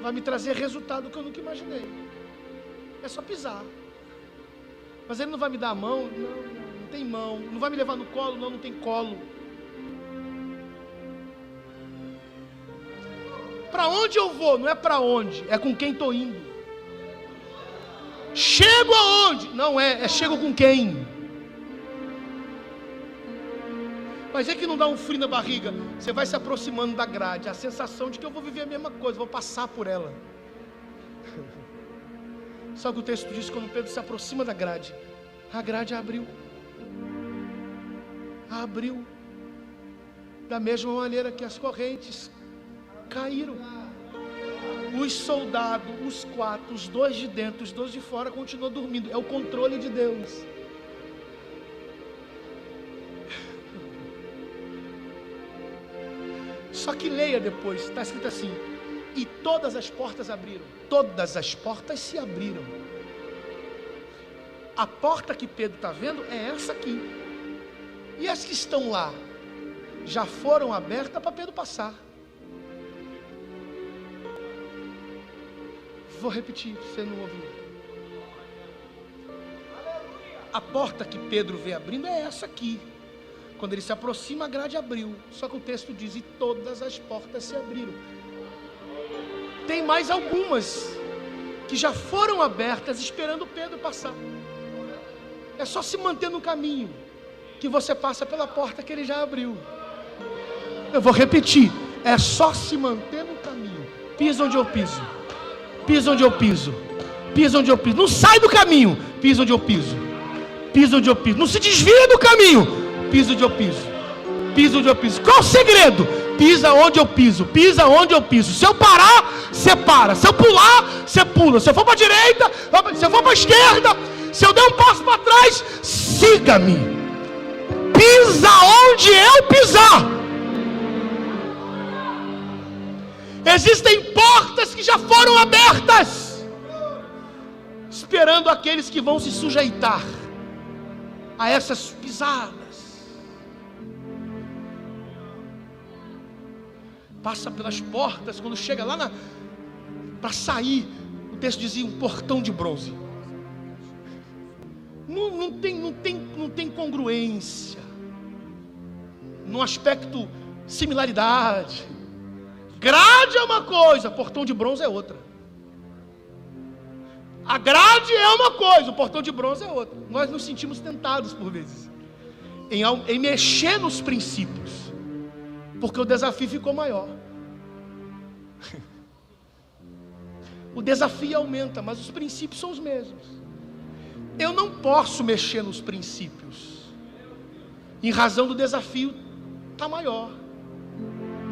vai me trazer resultado que eu nunca imaginei. É só pisar. Mas ele não vai me dar a mão? Não tem mão. Não vai me levar no colo? Não tem colo. Para onde eu vou? Não é para onde, é com quem estou indo. Chego aonde? Não é chego com quem. Mas é que não dá um frio na barriga. Você vai se aproximando da grade, a sensação de que eu vou viver a mesma coisa, vou passar por ela. Só que o texto diz que quando Pedro se aproxima da grade, a grade abriu. Abriu. Da mesma maneira que as correntes caíram. Os soldados, os 4, os 2 de dentro, os 2 de fora continuam dormindo. É o controle de Deus. Só que leia depois, está escrito assim: e todas as portas abriram. Todas as portas se abriram. A porta que Pedro está vendo é essa aqui. E as que estão lá já foram abertas para Pedro passar. Vou repetir, você não ouviu. A porta que Pedro vê abrindo é essa aqui. Quando ele se aproxima, a grade abriu. Só que o texto diz: e todas as portas se abriram. Tem mais algumas que já foram abertas esperando Pedro passar. É só se manter no caminho que você passa pela porta que ele já abriu. Eu vou repetir: é só se manter no caminho. Pisa onde eu piso. Pisa onde eu piso. Pisa onde eu piso. Não sai do caminho. Pisa onde eu piso. Pisa onde eu piso. Não se desvia do caminho. Pisa onde eu piso. Pisa onde eu piso. Qual o segredo? Pisa onde eu piso. Pisa onde eu piso. Se eu parar, você para. Se eu pular, você pula. Se eu for para a direita, se eu for para a esquerda, se eu der um passo para trás, siga-me. Pisa onde eu pisar. Existem portas que já foram abertas, esperando aqueles que vão se sujeitar a essas pisadas. Passa pelas portas, quando chega lá para sair, o texto dizia um portão de bronze. Não tem congruência, no aspecto similaridade. Grade é uma coisa, portão de bronze é outra. A grade é uma coisa, o portão de bronze é outra. Nós nos sentimos tentados por vezes em mexer nos princípios, porque o desafio ficou maior. O desafio aumenta, mas os princípios são os mesmos. Eu não posso mexer nos princípios, em razão do desafio estar maior.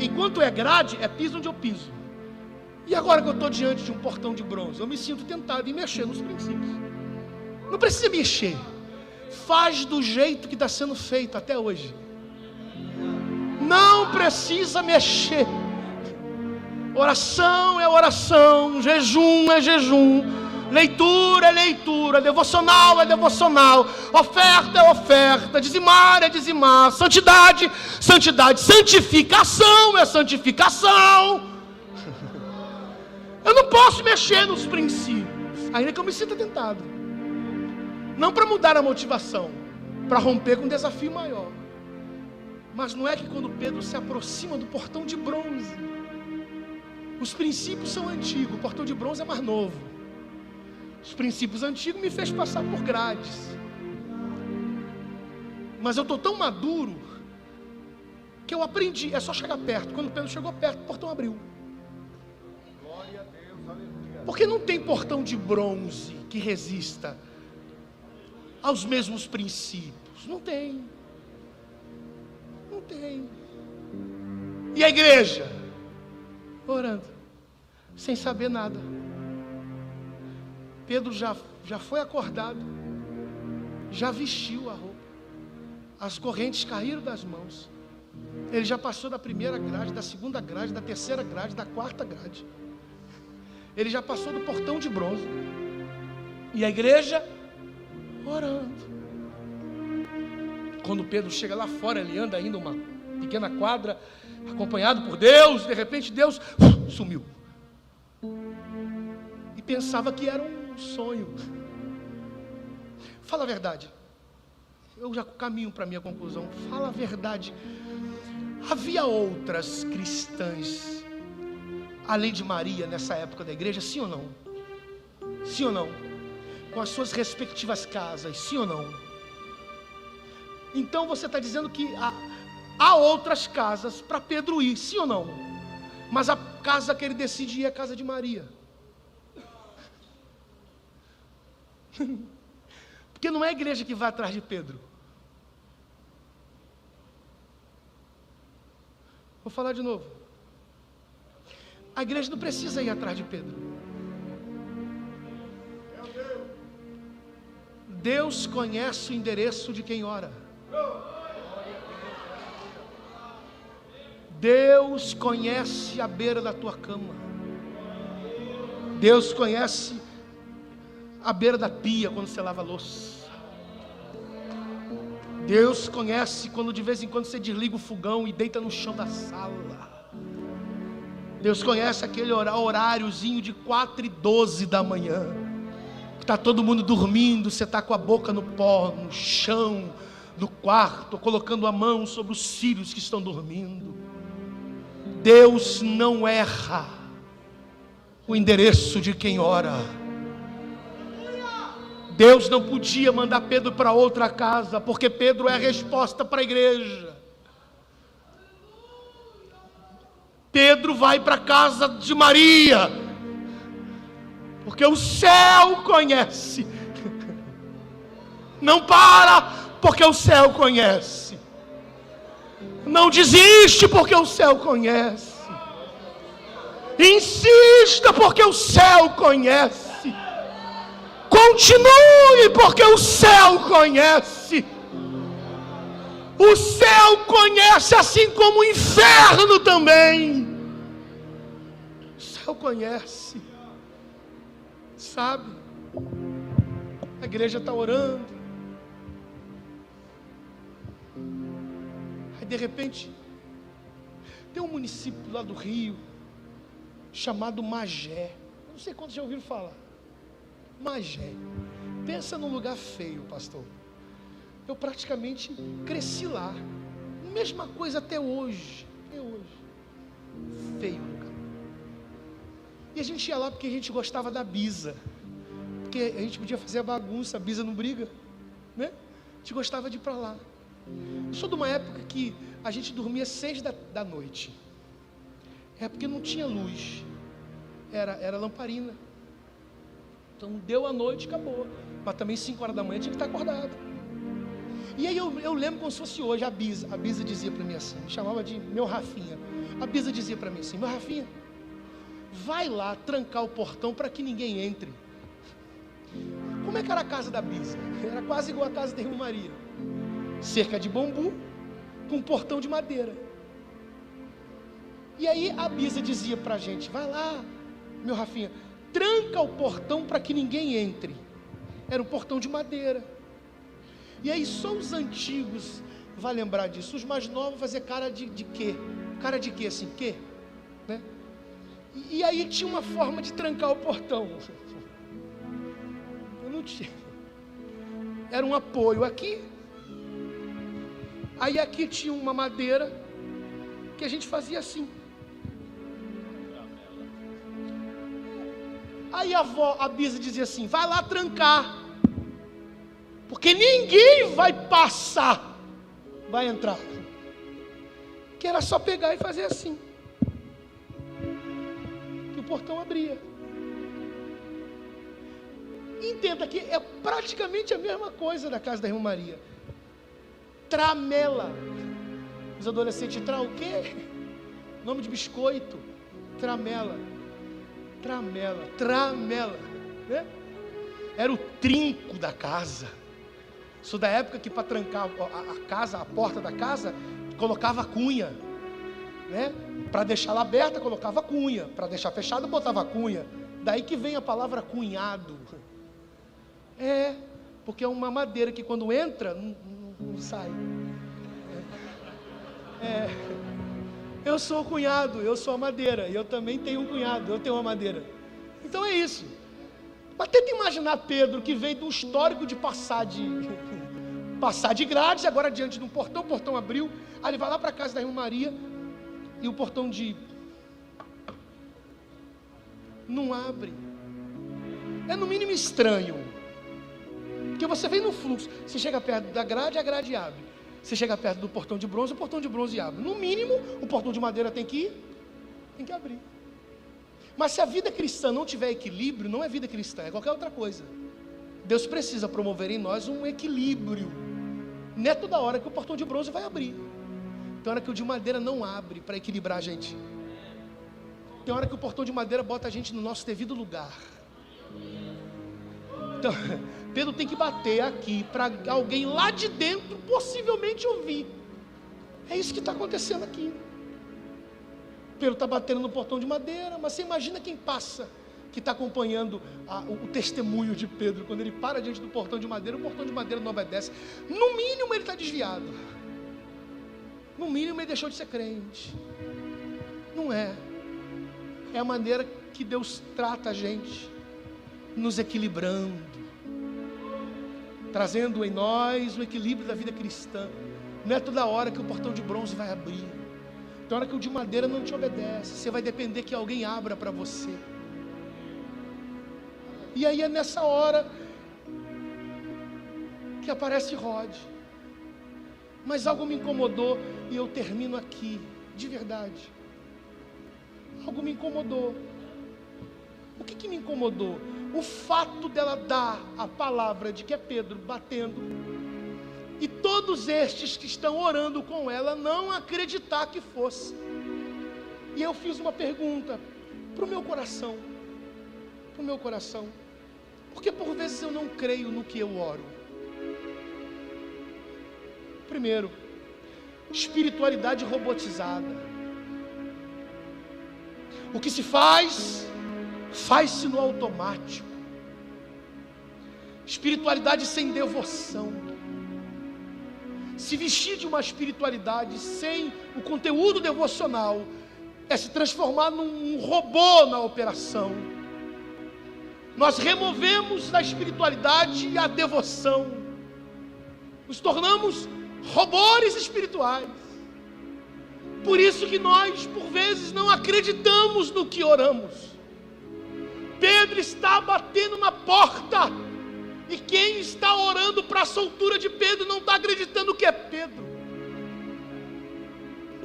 Enquanto é grade, é piso onde eu piso. E agora que eu estou diante de um portão de bronze, eu me sinto tentado em mexer nos princípios. Não precisa mexer. Faz do jeito que está sendo feito até hoje. Não precisa mexer. Oração é oração, jejum é jejum, leitura é leitura, devocional é devocional, oferta é oferta, dizimar é dizimar, santidade, santidade, santificação é santificação. Eu não posso mexer nos princípios, ainda que eu me sinta tentado. Não para mudar a motivação, para romper com um desafio maior. Mas não é que quando Pedro se aproxima do portão de bronze, os princípios são antigos, o portão de bronze é mais novo. Os princípios antigos me fez passar por grades. Mas eu estou tão maduro que eu aprendi, é só chegar perto. Quando Pedro chegou perto, o portão abriu. Glória a Deus, aleluia. Porque não tem portão de bronze que resista aos mesmos princípios. Não tem. Não tem. E a igreja? Orando, sem saber nada. Pedro já foi acordado, já vestiu a roupa, as correntes caíram das mãos. Ele já passou da primeira grade, da segunda grade, da terceira grade, da quarta grade. Ele já passou do portão de bronze. E a igreja orando. Quando Pedro chega lá fora, ele anda ainda uma pequena quadra, acompanhado por Deus. De repente Deus sumiu. E pensava que era um sonho. Fala a verdade. Eu já caminho para a minha conclusão. Fala a verdade. Havia outras cristãs além de Maria nessa época da igreja, sim ou não? Sim ou não? Com as suas respectivas casas, sim ou não? Então você está dizendo que há outras casas para Pedro ir, sim ou não? Mas a casa que ele decide ir é a casa de Maria. Porque não é a igreja que vai atrás de Pedro. Vou falar de novo. A igreja não precisa ir atrás de Pedro. Deus conhece o endereço de quem ora. Deus conhece a beira da tua cama. Deus conhece a beira da pia quando você lava a louça. Deus conhece quando de vez em quando você desliga o fogão e deita no chão da sala. Deus conhece aquele horáriozinho de 4h12 da manhã, que está todo mundo dormindo, você está com a boca no pó, no chão do quarto, colocando a mão sobre os cílios que estão dormindo. Deus não erra o endereço de quem ora. Deus não podia mandar Pedro para outra casa, porque Pedro é a resposta para a igreja. Pedro vai para a casa de Maria, porque o céu conhece. Não para, porque o céu conhece. Não desiste, porque o céu conhece. Insista, porque o céu conhece. Continue, porque o céu conhece. O céu conhece, assim como o inferno também. O céu conhece. Sabe? A igreja está orando. Aí de repente, tem um município lá do Rio, chamado Magé. Não sei quantos já ouviram falar. Magé. Pensa num lugar feio, pastor. Eu praticamente cresci lá. Mesma coisa até hoje. Até hoje. Feio lugar. E a gente ia lá porque a gente gostava da bisa. Porque a gente podia fazer a bagunça, a bisa não briga, né? A gente gostava de ir para lá. Eu sou de uma época que a gente dormia 6 da noite. É porque não tinha luz. Era lamparina. Então deu a noite, acabou. Mas também 5 horas da manhã tinha que estar acordado. E aí eu lembro como se fosse hoje, a Bisa dizia para mim assim, me chamava de meu Rafinha. A Bisa dizia para mim assim, meu Rafinha, vai lá trancar o portão para que ninguém entre. Como é que era a casa da Bisa? Era quase igual a casa da Irmã Maria. Cerca de bambu, com um portão de madeira. E aí a Bisa dizia para a gente, vai lá, meu Rafinha, tranca o portão para que ninguém entre. Era um portão de madeira. E aí só os antigos vão lembrar disso. Os mais novos fazer cara de quê? Cara de quê assim? Quê? Né? E aí tinha uma forma de trancar o portão. Eu não tinha. Era um apoio aqui. Aí aqui tinha uma madeira que a gente fazia assim. Aí a Bisa dizia assim, vai lá trancar. Porque ninguém vai passar, vai entrar. Que era só pegar e fazer assim. Que o portão abria. Entenda que é praticamente a mesma coisa da casa da Irmã Maria. Tramela. Os adolescentes o quê? Nome de biscoito. Tramela. Né? Era o trinco da casa. Sou da época que para trancar a casa, a porta da casa, colocava cunha, né? Para deixar ela aberta, colocava cunha. Para deixar fechada, botava cunha. Daí que vem a palavra cunhado. Porque é uma madeira que quando entra, não sai. Eu sou o cunhado, eu sou a madeira. E eu também tenho um cunhado, eu tenho uma madeira. Então é isso. Mas tenta imaginar Pedro, que veio de um histórico de passar de grades, agora diante de um portão, o portão abriu, aí ele vai lá para a casa da Irmã Maria, e o portão de não abre. É no mínimo estranho. Porque você vem no fluxo, você chega perto da grade, a grade abre. Você chega perto do portão de bronze, o portão de bronze abre. No mínimo, o portão de madeira tem que abrir. Mas se a vida cristã não tiver equilíbrio, não é vida cristã, é qualquer outra coisa. Deus precisa promover em nós um equilíbrio. Não é toda hora que o portão de bronze vai abrir. Tem hora que o de madeira não abre para equilibrar a gente. Tem hora que o portão de madeira bota a gente no nosso devido lugar. Então, Pedro tem que bater aqui para alguém lá de dentro possivelmente ouvir. É isso que está acontecendo aqui. Pedro está batendo no portão de madeira, mas você imagina quem passa, que está acompanhando o testemunho de Pedro. Quando ele para diante do portão de madeira, o portão de madeira não obedece. No mínimo ele está desviado. No mínimo ele deixou de ser crente. Não é. É a maneira que Deus trata a gente, nos equilibrando, trazendo em nós o equilíbrio da vida cristã. Não é toda hora que o portão de bronze vai abrir. Tem hora que o de madeira não te obedece. Você vai depender que alguém abra para você. E aí é nessa hora que aparece Rod. Mas algo me incomodou e eu termino aqui, de verdade. Algo me incomodou. O que me incomodou? O fato dela dar a palavra de que é Pedro batendo, e todos estes que estão orando com ela não acreditar que fosse. E eu fiz uma pergunta para o meu coração. Porque por vezes eu não creio no que eu oro. Primeiro, espiritualidade robotizada. O que se faz, faz-se no automático. Espiritualidade sem devoção. Se vestir de uma espiritualidade sem o conteúdo devocional é se transformar num robô na operação. Nós removemos da espiritualidade a devoção. Nos tornamos robôs espirituais. Por isso que nós, por vezes, não acreditamos no que oramos. Pedro está batendo na porta. E quem está orando para a soltura de Pedro não está acreditando que é Pedro.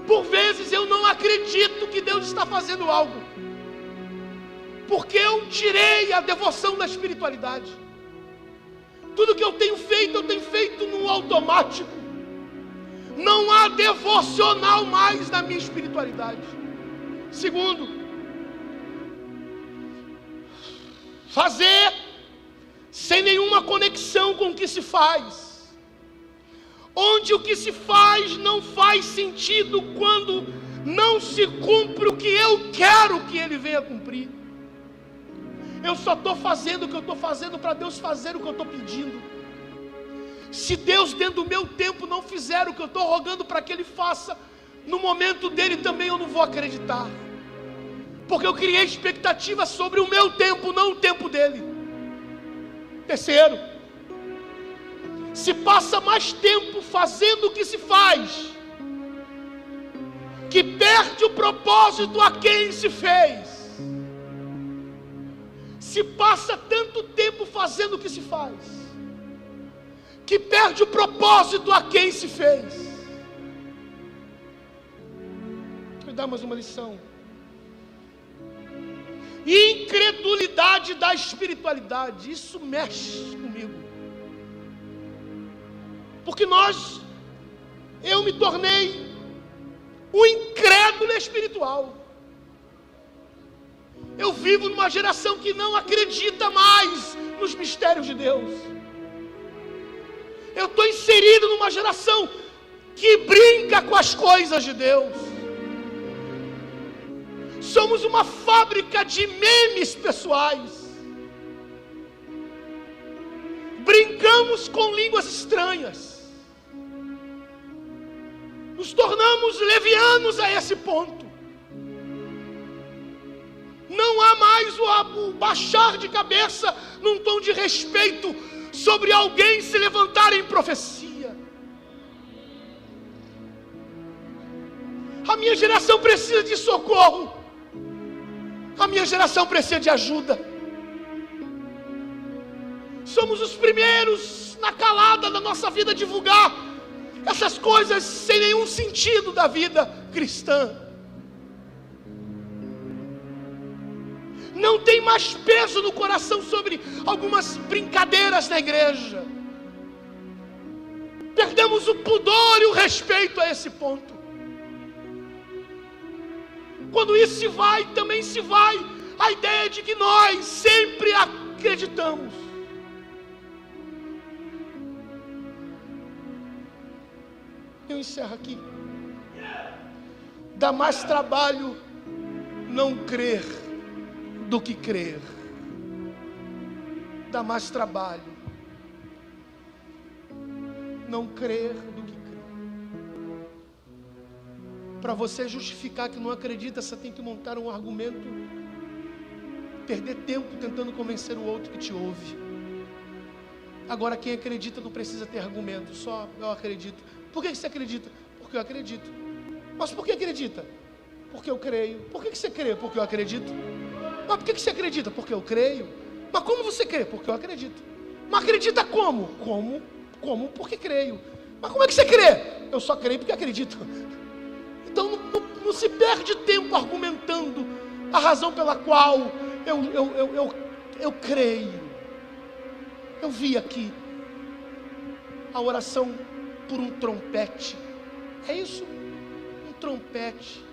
Por vezes eu não acredito que Deus está fazendo algo, porque eu tirei a devoção da espiritualidade. Tudo que eu tenho feito no automático. Não há devocional mais na minha espiritualidade. Segundo, fazer sem nenhuma conexão com o que se faz. Onde o que se faz não faz sentido quando não se cumpre o que eu quero que ele venha cumprir. Eu só estou fazendo o que eu estou fazendo para Deus fazer o que eu estou pedindo. Se Deus dentro do meu tempo não fizer o que eu estou rogando para que Ele faça, no momento dele também eu não vou acreditar. Porque eu criei expectativa sobre o meu tempo, não o tempo dele. Terceiro, se passa mais tempo fazendo o que se faz, que perde o propósito a quem se fez. Se passa tanto tempo fazendo o que se faz, que perde o propósito a quem se fez. Vou dar mais uma lição. Incredulidade da espiritualidade. Isso mexe comigo. Porque eu me tornei um incrédulo espiritual. Eu vivo numa geração que não acredita mais nos mistérios de Deus. Eu estou inserido numa geração que brinca com as coisas de Deus. Somos uma fábrica de memes pessoais. Brincamos com línguas estranhas. Nos tornamos levianos a esse ponto. Não há mais o baixar de cabeça num tom de respeito sobre alguém se levantar em profecia. A minha geração precisa de socorro. A minha geração precisa de ajuda. Somos os primeiros na calada da nossa vida divulgar essas coisas sem nenhum sentido da vida cristã. Não tem mais peso no coração sobre algumas brincadeiras na igreja. Perdemos o pudor e o respeito a esse ponto. Quando isso se vai, também se vai a ideia de que nós sempre acreditamos. Eu encerro aqui. Dá mais trabalho não crer do que crer. Dá mais trabalho não crer do que crer. Para você justificar que não acredita, você tem que montar um argumento, perder tempo tentando convencer o outro que te ouve. Agora quem acredita não precisa ter argumento, só eu acredito. Por que você acredita? Porque eu acredito. Mas por que acredita? Porque eu creio. Por que você crê? Porque eu acredito. Mas por que você acredita? Porque eu creio. Mas como você crê? Porque eu acredito. Mas acredita como? Como? Porque creio. Mas como é que você crê? Eu só creio porque acredito. Então não se perde tempo argumentando a razão pela qual eu creio. Eu vi aqui a oração por um trompete. É isso? Um trompete.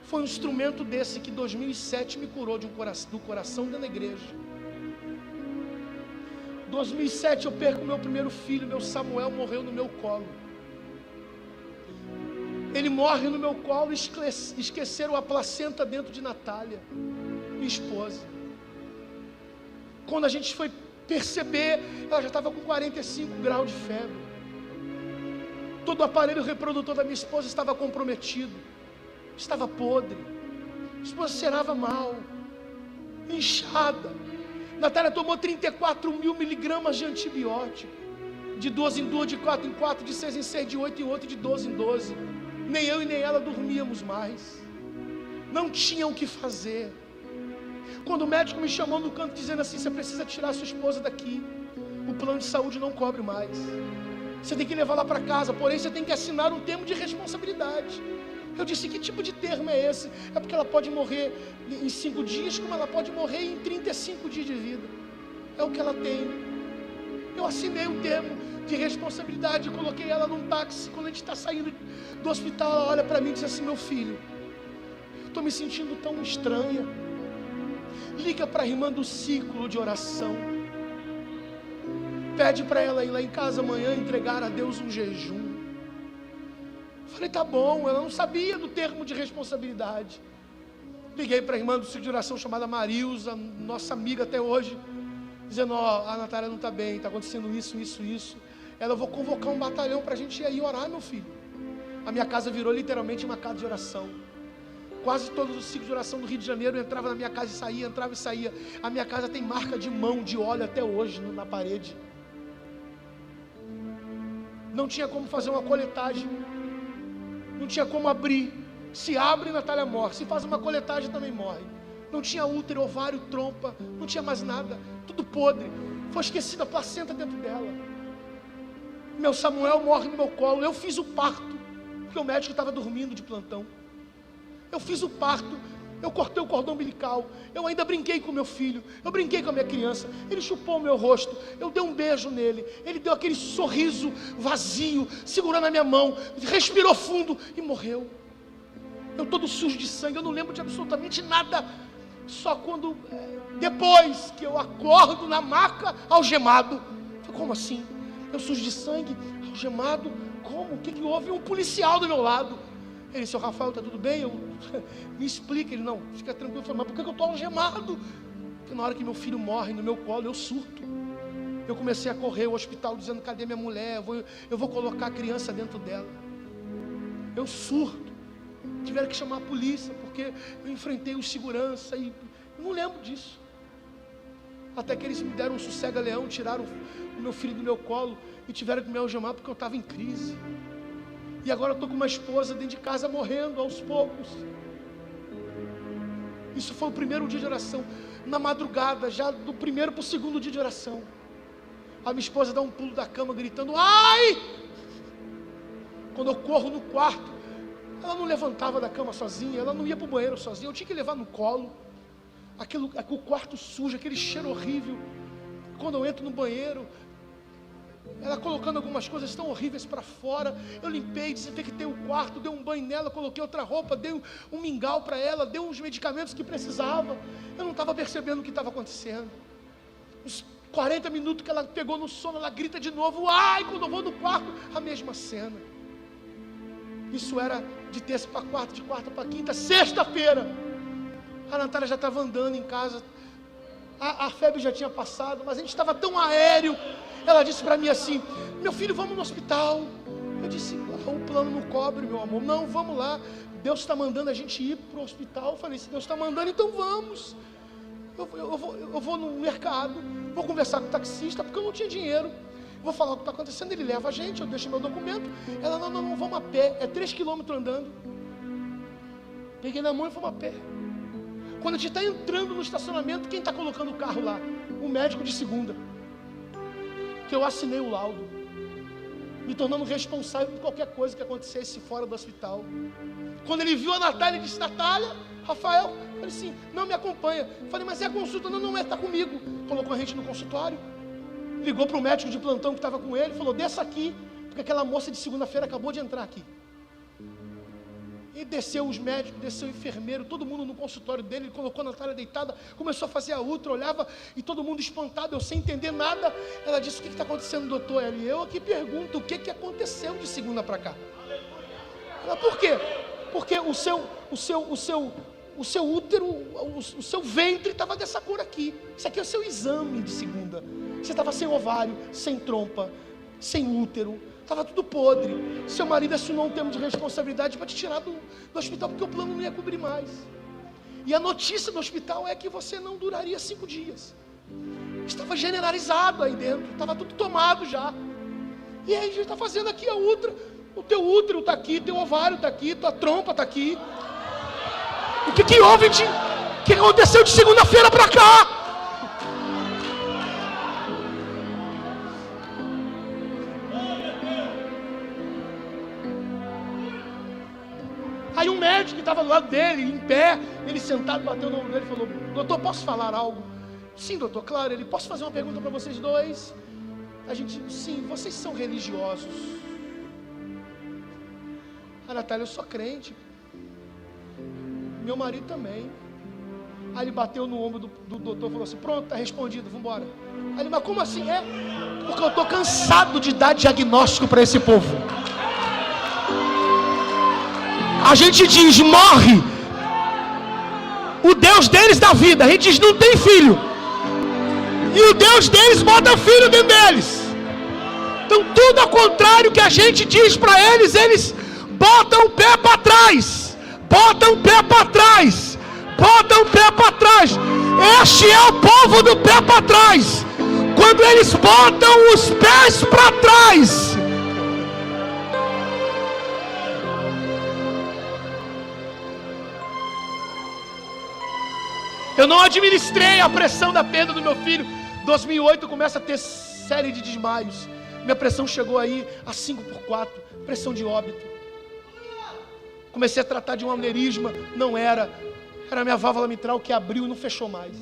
Foi um instrumento desse que em 2007 me curou do coração dentro da igreja. Em 2007 eu perco meu primeiro filho, meu Samuel morreu no meu colo. Ele morre no meu colo e esqueceram a placenta dentro de Natália, minha esposa. Quando a gente foi perceber, ela já estava com 45 graus de febre. Todo o aparelho reprodutor da minha esposa estava comprometido, estava podre. A esposa cheirava mal, inchada. Natália tomou 34.000 miligramas de antibiótico, de 2 em 2, de 4 em 4, de 6 em 6, de 8 em 8, de 12 em 12. Nem eu e nem ela dormíamos mais. Não tinham o que fazer. Quando o médico me chamou no canto dizendo assim: você precisa tirar sua esposa daqui, o plano de saúde não cobre mais, você tem que levar lá para casa, porém você tem que assinar um termo de responsabilidade. Eu disse: que tipo de termo é esse? É porque ela pode morrer em 5 dias, como ela pode morrer em 35 dias de vida. É o que ela tem. Eu assinei um termo de responsabilidade, coloquei ela num táxi. Quando a gente está saindo do hospital, ela olha para mim e diz assim: meu filho, estou me sentindo tão estranha. Liga para a irmã do ciclo de oração, pede para ela ir lá em casa amanhã entregar a Deus um jejum. Falei: tá bom. Ela não sabia do termo de responsabilidade. Liguei para a irmã do ciclo de oração chamada Marilza, nossa amiga até hoje, dizendo: ó, a Natália não está bem, está acontecendo isso. Ela: eu vou convocar um batalhão para a gente ir aí orar, meu filho. A minha casa virou literalmente uma casa de oração. Quase todos os ciclos de oração do Rio de Janeiro entrava na minha casa e saía, entrava e saía. A minha casa tem marca de mão, de óleo até hoje na parede. Não tinha como fazer uma coletagem, não tinha como abrir. Se abre, Natália morre. Se faz uma coletagem, também morre. Não tinha útero, ovário, trompa, não tinha mais nada, tudo podre. Foi esquecida a placenta dentro dela. Meu Samuel morre no meu colo. Eu fiz o parto, porque o médico estava dormindo de plantão. Eu fiz o parto, eu cortei o cordão umbilical, eu ainda brinquei com meu filho, eu brinquei com a minha criança. Ele chupou o meu rosto, eu dei um beijo nele, ele deu aquele sorriso vazio, segurando a minha mão, respirou fundo e morreu. Eu todo sujo de sangue, eu não lembro de absolutamente nada. Só quando, depois que eu acordo na maca, algemado. Como assim? Eu sujo de sangue, algemado? Como? O que houve? Um policial do meu lado. Ele: seu Rafael, está tudo bem? Me explica. Ele: não, fica tranquilo. Eu falei: mas por que eu estou algemado? Porque na hora que meu filho morre no meu colo, eu surto. Eu comecei a correr o hospital dizendo: cadê minha mulher? Eu vou colocar a criança dentro dela. Eu surto. Tiveram que chamar a polícia, porque eu enfrentei os segurança e não lembro disso. Até que eles me deram um sossega-leão, tiraram o meu filho do meu colo e tiveram que me algemar porque eu estava em crise. E agora eu estou com uma esposa dentro de casa morrendo aos poucos. Isso foi o primeiro dia de oração. Na madrugada, já do primeiro para o segundo dia de oração, a minha esposa dá um pulo da cama gritando, ai! Quando eu corro no quarto, ela não levantava da cama sozinha, ela não ia para o banheiro sozinha, eu tinha que levar no colo. O quarto sujo, aquele cheiro horrível. Quando eu entro no banheiro, ela colocando algumas coisas tão horríveis para fora, eu limpei, desinfectei o quarto, dei um banho nela, coloquei outra roupa, dei um mingau para ela, dei uns medicamentos que precisava. Eu não estava percebendo o que estava acontecendo. Uns 40 minutos que ela pegou no sono, ela grita de novo, ai! Quando eu vou no quarto, a mesma cena. Isso era de terça para quarta, de quarta para quinta. Sexta-feira, a Natália já estava andando em casa, a febre já tinha passado, mas a gente estava tão aéreo. Ela disse para mim assim, meu filho, vamos no hospital. Eu disse, o plano não cobre, meu amor. Não, vamos lá, Deus está mandando a gente ir para o hospital. Eu falei, se Deus está mandando, então vamos. Eu vou no mercado, vou conversar com o taxista, porque eu não tinha dinheiro. Vou falar o que está acontecendo, ele leva a gente, eu deixo meu documento. Ela, não, vamos a pé, é 3 quilômetros andando. Peguei na mão e fomos a pé. Quando a gente está entrando no estacionamento, quem está colocando o carro lá? O médico de segunda, que eu assinei o laudo, me tornando responsável por qualquer coisa que acontecesse fora do hospital. Quando ele viu a Natália, ele disse, Natália, Rafael, eu falei assim, não, me acompanha. Eu falei, mas é a consulta? Não, está comigo. Colocou a gente no consultório, ligou para o médico de plantão que estava com ele, falou, desça aqui, porque aquela moça de segunda-feira acabou de entrar aqui. E desceu os médicos, desceu o enfermeiro, todo mundo no consultório dele, ele colocou a Natália deitada, começou a fazer a ultra, olhava, e todo mundo espantado, eu sem entender nada. Ela disse, o que está acontecendo, doutor? E eu aqui pergunto, o que aconteceu de segunda para cá? Ela, por quê? Porque o seu útero, o seu ventre estava dessa cor aqui. Isso aqui é o seu exame de segunda. Você estava sem ovário, sem trompa, sem útero, estava tudo podre. Seu marido assinou um termo de responsabilidade para te tirar do hospital, porque o plano não ia cobrir mais. E a notícia do hospital é que você não duraria 5 dias. Estava generalizado aí dentro, estava tudo tomado já. E aí a gente está fazendo aqui a ultra. O teu útero está aqui, teu ovário está aqui, tua trompa está aqui. O que houve? O que aconteceu de segunda-feira para cá? Aí um médico que estava do lado dele, em pé, ele sentado, bateu no ombro dele e falou, doutor, posso falar algo? Sim, doutor, claro. Ele, posso fazer uma pergunta para vocês dois? A gente, sim, vocês são religiosos? A Natália, eu sou crente. Meu marido também. Aí ele bateu no ombro do doutor e falou assim, pronto, está respondido, vamos embora. Aí ele, mas como assim? Porque eu estou cansado de dar diagnóstico para esse povo. A gente diz, morre. O Deus deles dá vida. A gente diz, não tem filho. E o Deus deles bota filho dentro deles. Então tudo ao contrário que a gente diz para eles, eles botam o pé para trás. Botam o pé para trás. Botam o pé para trás. Este é o povo do pé para trás. Quando eles botam os pés para trás, eu não administrei a pressão da perda do meu filho. 2008 começa a ter série de desmaios. Minha pressão chegou aí a 5/4, pressão de óbito. Comecei a tratar de um aneurisma, não era a minha válvula mitral que abriu e não fechou mais.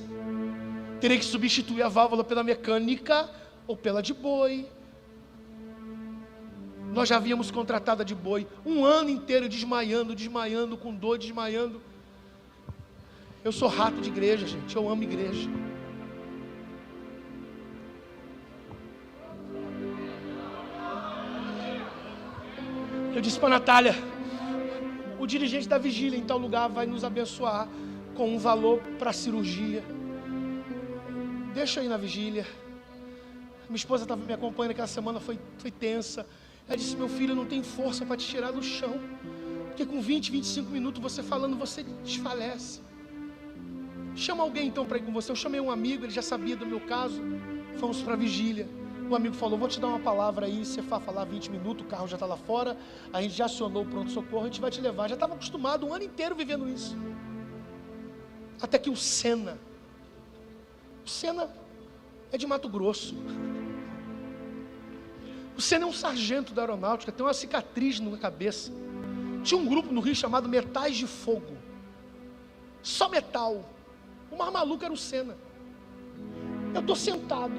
Terei que substituir a válvula pela mecânica ou pela de boi. Nós já havíamos contratado a de boi, 1 ano inteiro desmaiando, com dor, desmaiando. Eu sou rato de igreja, gente, eu amo igreja. Eu disse para a Natália, o dirigente da vigília em tal lugar vai nos abençoar com um valor para a cirurgia. Deixa eu ir na vigília. Minha esposa estava me acompanhando aquela semana, foi tensa. Ela disse, meu filho, não tem força para te tirar do chão, porque com 20, 25 minutos você falando, você desfalece. Chama alguém então para ir com você. Eu chamei um amigo, ele já sabia do meu caso. Fomos para a vigília. O amigo falou, vou te dar uma palavra aí, você vai falar 20 minutos, o carro já está lá fora, a gente já acionou o pronto-socorro, a gente vai te levar. Já estava acostumado 1 ano inteiro vivendo isso. Até que o Senna é de Mato Grosso. O Senna é um sargento da aeronáutica, tem uma cicatriz na cabeça. Tinha um grupo no Rio chamado Metais de Fogo. Só metal. O mais maluco era o Senna. Eu estou sentado,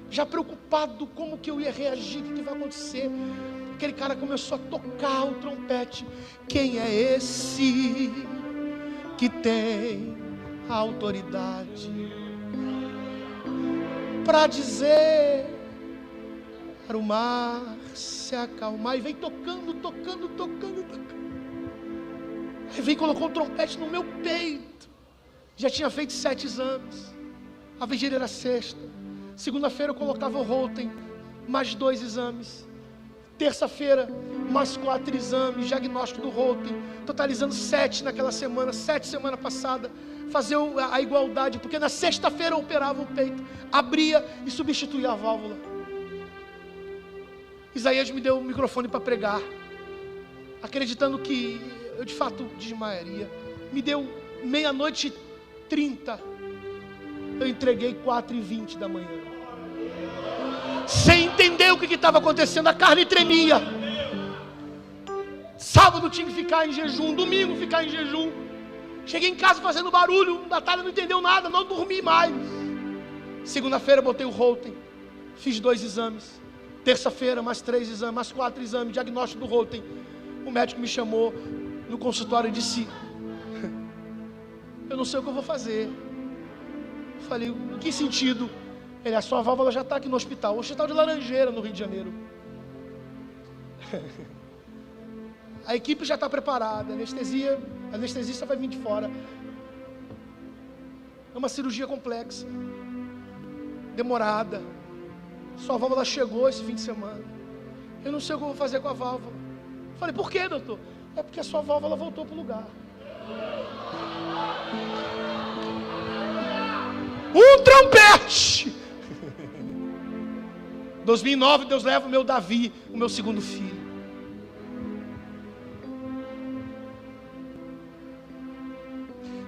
já preocupado como que eu ia reagir, o que vai acontecer. Aquele cara começou a tocar o trompete. Quem é esse que tem a autoridade para dizer para o mar se acalmar? E vem tocando. Aí vem e colocou o trompete no meu peito. Já tinha feito 7 exames. A vigília era sexta. Segunda-feira eu colocava o Holter, mais 2 exames. Terça-feira, mais 4 exames, diagnóstico do Holter, totalizando 7 naquela semana, 7 semana passada. Fazer a igualdade, porque na sexta-feira eu operava o peito, abria e substituía a válvula. Isaías me deu o microfone para pregar, acreditando que eu de fato desmaiaria. Me deu 00:30, eu entreguei 4:20 da manhã, sem entender o que estava acontecendo. A carne tremia. Sábado tinha que ficar em jejum, domingo ficar em jejum. Cheguei em casa fazendo barulho, Natália não entendeu nada, não dormi mais. Segunda-feira botei o Holter, fiz 2 exames. Terça-feira mais 3 exames, mais 4 exames, diagnóstico do Holter. O médico me chamou no consultório e disse: eu não sei o que eu vou fazer. Eu falei: em que sentido? Ele: a sua válvula já está aqui no hospital de Laranjeira, no Rio de Janeiro. A equipe já está preparada, a anestesista vai vir de fora. É uma cirurgia complexa, demorada. Sua válvula chegou esse fim de semana. Eu não sei o que eu vou fazer com a válvula. Eu falei: por que, doutor? É porque a sua válvula voltou para o lugar. Um trompete! 2009, Deus leva o meu Davi, o meu segundo filho.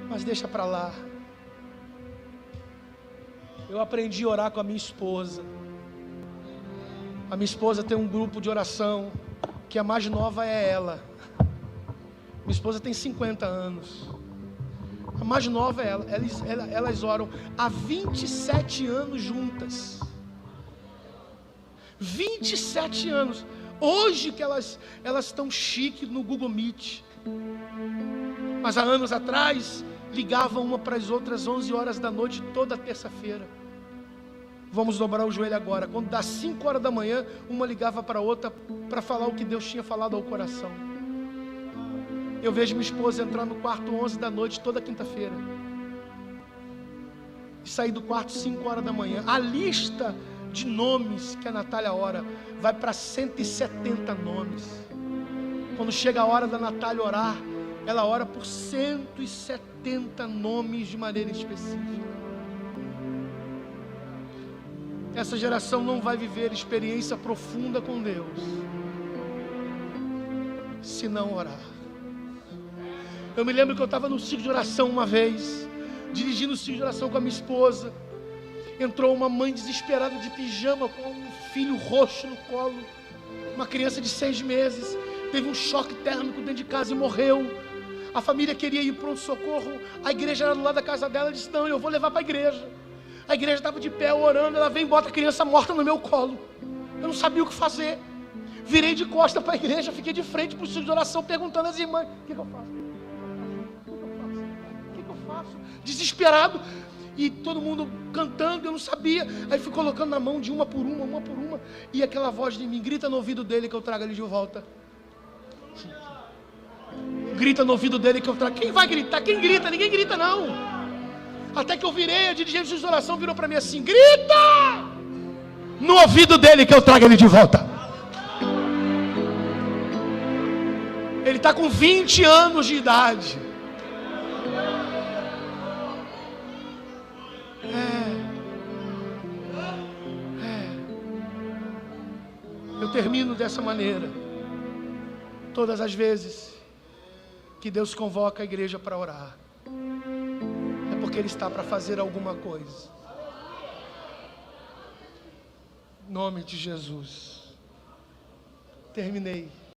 Mas deixa para lá. Eu aprendi a orar com a minha esposa. A minha esposa tem um grupo de oração, que a mais nova é ela. Minha esposa tem 50 anos. A mais nova é ela. Elas oram há 27 anos juntas. 27 anos. Hoje que elas estão chique no Google Meet. Mas há anos atrás, ligavam uma para as outras 11 horas da noite, toda terça-feira. Vamos dobrar o joelho agora. Quando dá 5 horas da manhã, uma ligava para a outra para falar o que Deus tinha falado ao coração. Eu vejo minha esposa entrar no quarto 11 da noite, toda quinta-feira. E sair do quarto 5 horas da manhã. A lista de nomes que a Natália ora vai para 170 nomes. Quando chega a hora da Natália orar, ela ora por 170 nomes de maneira específica. Essa geração não vai viver experiência profunda com Deus se não orar. Eu me lembro que eu estava no ciclo de oração uma vez, dirigindo o ciclo de oração com a minha esposa. Entrou uma mãe desesperada de pijama com um filho roxo no colo, uma criança de 6 meses, teve um choque térmico dentro de casa e morreu. A família queria ir para um socorro, a igreja era do lado da casa dela. Disse: não, eu vou levar para a igreja. A igreja estava de pé orando, ela vem e bota a criança morta no meu colo. Eu não sabia o que fazer. Virei de costa para a igreja, fiquei de frente para o ciclo de oração, perguntando às irmãs: o que eu faço? O que eu faço? Desesperado. E todo mundo cantando, eu não sabia. Aí fui colocando na mão de uma por uma. E aquela voz de mim: grita no ouvido dele que eu trago ele de volta. Grita no ouvido dele que eu trago. Quem vai gritar? Quem grita? Ninguém grita não. Até que eu virei, a dirigente de oração virou para mim assim: grita no ouvido dele que eu trago ele de volta. Ele está com 20 anos de idade. Eu termino dessa maneira. Todas as vezes que Deus convoca a igreja para orar, porque Ele está para fazer alguma coisa. Em nome de Jesus. Terminei.